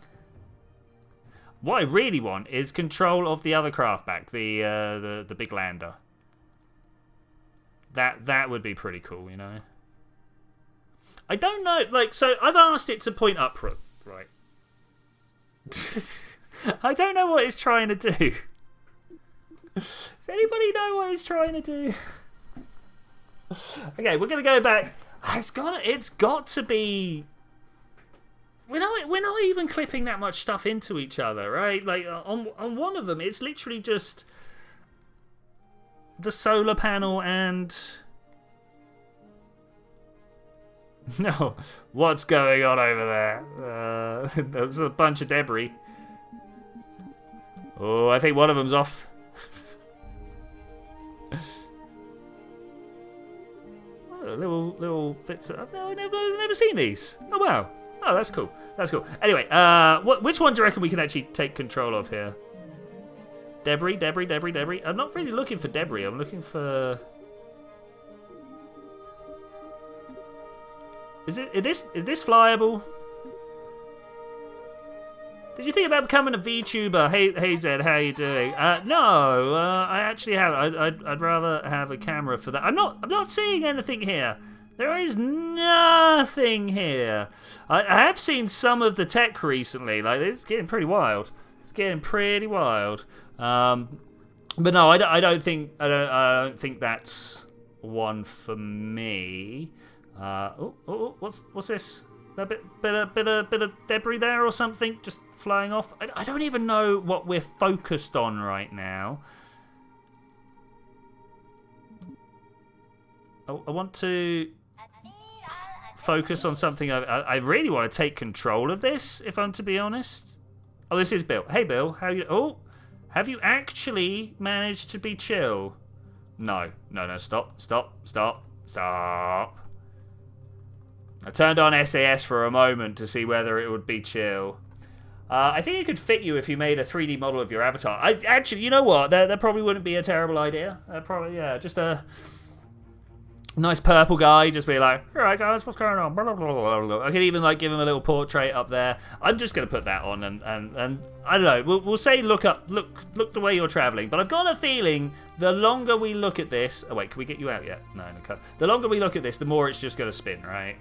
What I really want is control of the other craft back, the big lander. That would be pretty cool, you know. I don't know, like, so I've asked it to point upward, right? I don't know what it's trying to do. Does anybody know what it's trying to do? Okay, we're gonna go back. It's got to be. We're not even clipping that much stuff into each other, right? Like on one of them, it's literally just the solar panel and. No, what's going on over there? There's a bunch of debris. Oh, I think one of them's off. Little bits. I've never seen these. Oh wow. Oh, that's cool. That's cool. Anyway, which one do you reckon we can actually take control of here? Debris. I'm not really looking for debris. I'm looking for. Is this flyable? Did you think about becoming a VTuber? Hey Zed, how you doing? No, I actually have. I'd rather have a camera for that. I'm not seeing anything here. There is nothing here. I have seen some of the tech recently. Like it's getting pretty wild. It's getting pretty wild. But no, I don't think that's one for me. What's this? A bit of debris there or something just flying off. I don't even know what we're focused on right now. I want to focus on something. I really want to take control of this, if I'm to be honest. Oh, this is Bill. Hey, Bill. How you? Oh, have you actually managed to be chill? No. Stop. I turned on SAS for a moment to see whether it would be chill. I think it could fit you if you made a 3D model of your avatar. Actually, you know what? That probably wouldn't be a terrible idea. Probably, yeah, just a nice purple guy. Just be like, all right, guys, what's going on? Blah, blah, blah, blah, blah. I could even like give him a little portrait up there. I'm just gonna put that on, and I don't know. We'll say look the way you're traveling. But I've got a feeling the longer we look at this. Oh wait, can we get you out yet? No. The longer we look at this, the more it's just gonna spin, right?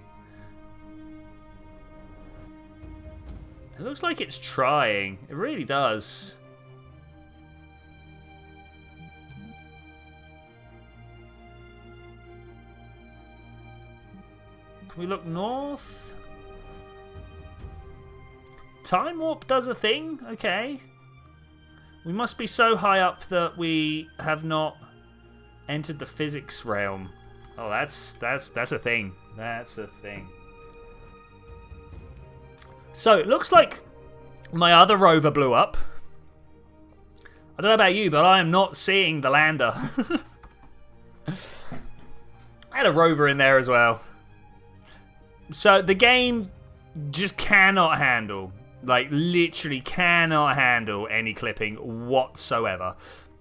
It looks like it's trying. It really does. Can we look north? Time warp does a thing? Okay. We must be so high up that we have not entered the physics realm. Oh, that's a thing. That's a thing. So, it looks like my other rover blew up. I don't know about you, but I am not seeing the lander. I had a rover in there as well. So the game just cannot handle, like literally cannot handle any clipping whatsoever.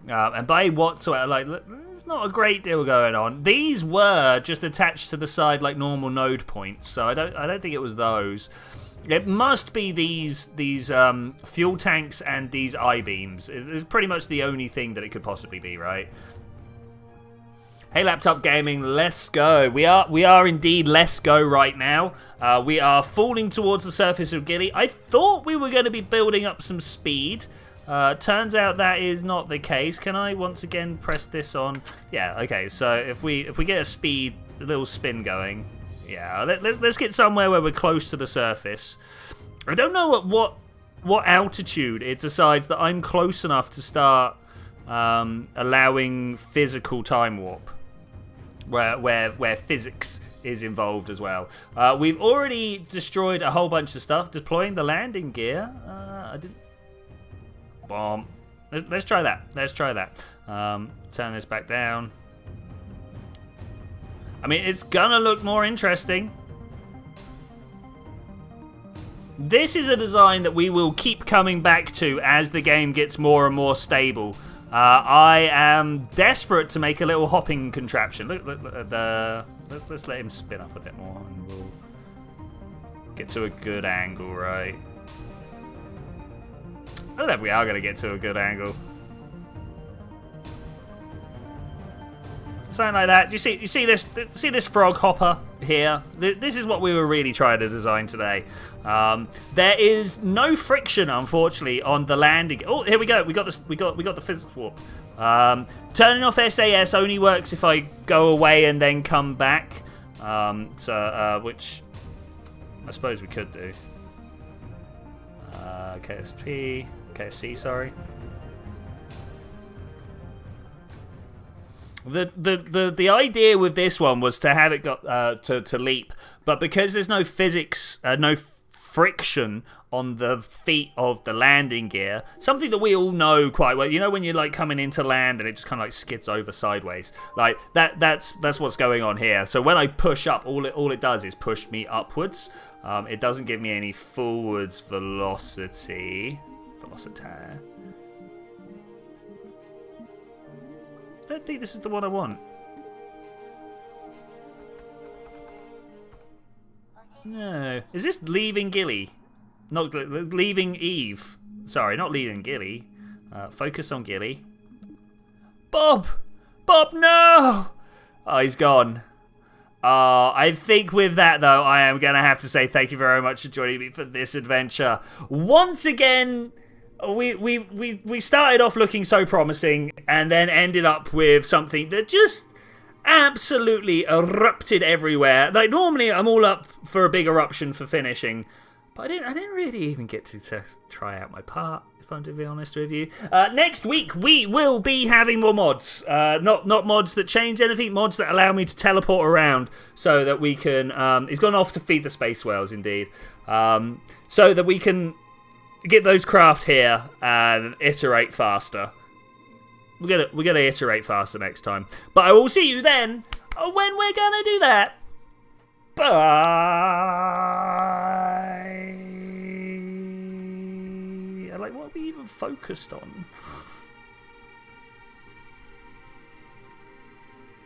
And by whatsoever, like, there's not a great deal going on. These were just attached to the side like normal node points, so I don't think it was those. It must be these fuel tanks and these I-beams. It's pretty much the only thing that it could possibly be, right? Hey, Laptop Gaming, let's go. We are indeed let's go right now. We are falling towards the surface of Gilly. I thought we were going to be building up some speed. Turns out that is not the case. Can I once again press this on? Yeah, okay. So if we get a little spin going, yeah, let's get somewhere where we're close to the surface. I don't know what altitude it decides that I'm close enough to start allowing physical time warp, where physics is involved as well. We've already destroyed a whole bunch of stuff. Deploying the landing gear. I didn't. Bomb. Let's try that. Let's try that. Turn this back down. I mean, it's gonna look more interesting. This is a design that we will keep coming back to as the game gets more and more stable. I am desperate to make a little hopping contraption. Look at the... Let's let him spin up a bit more and we'll get to a good angle, right? I don't know if we are going to get to a good angle. Something like that. You see this frog hopper here? This is what we were really trying to design today. There is no friction, unfortunately, on the landing. Oh, here we go. We got the physics warp. Turning off SAS only works if I go away and then come back. Which I suppose we could do. KSC, sorry. The idea with this one was to have it got to leap, but because there's no physics, no friction on the feet of the landing gear, something that we all know quite well. You know when you're like coming into land and it just kind of like skids over sideways, like that's what's going on here. So when I push up, all it does is push me upwards. It doesn't give me any forwards velocity. I don't think this is the one I want. No. Is this leaving Gilly? Not leaving Eve. Sorry, not leaving Gilly. Focus on Gilly. Bob! Bob, no! Oh, he's gone. I think with that, though, I am going to have to say thank you very much for joining me for this adventure. Once again, we started off looking so promising and then ended up with something that just absolutely erupted everywhere. Like, normally I'm all up for a big eruption for finishing, but I didn't really even get to try out my part, if I'm to be honest with you. Next week we will be having more mods. Not mods that change anything, mods that allow me to teleport around so that we can... he's gone off to feed the space whales, indeed. So that we can get those craft here and iterate faster. We're gonna iterate faster next time. But I will see you then when we're gonna do that. Bye. Like, what are we even focused on?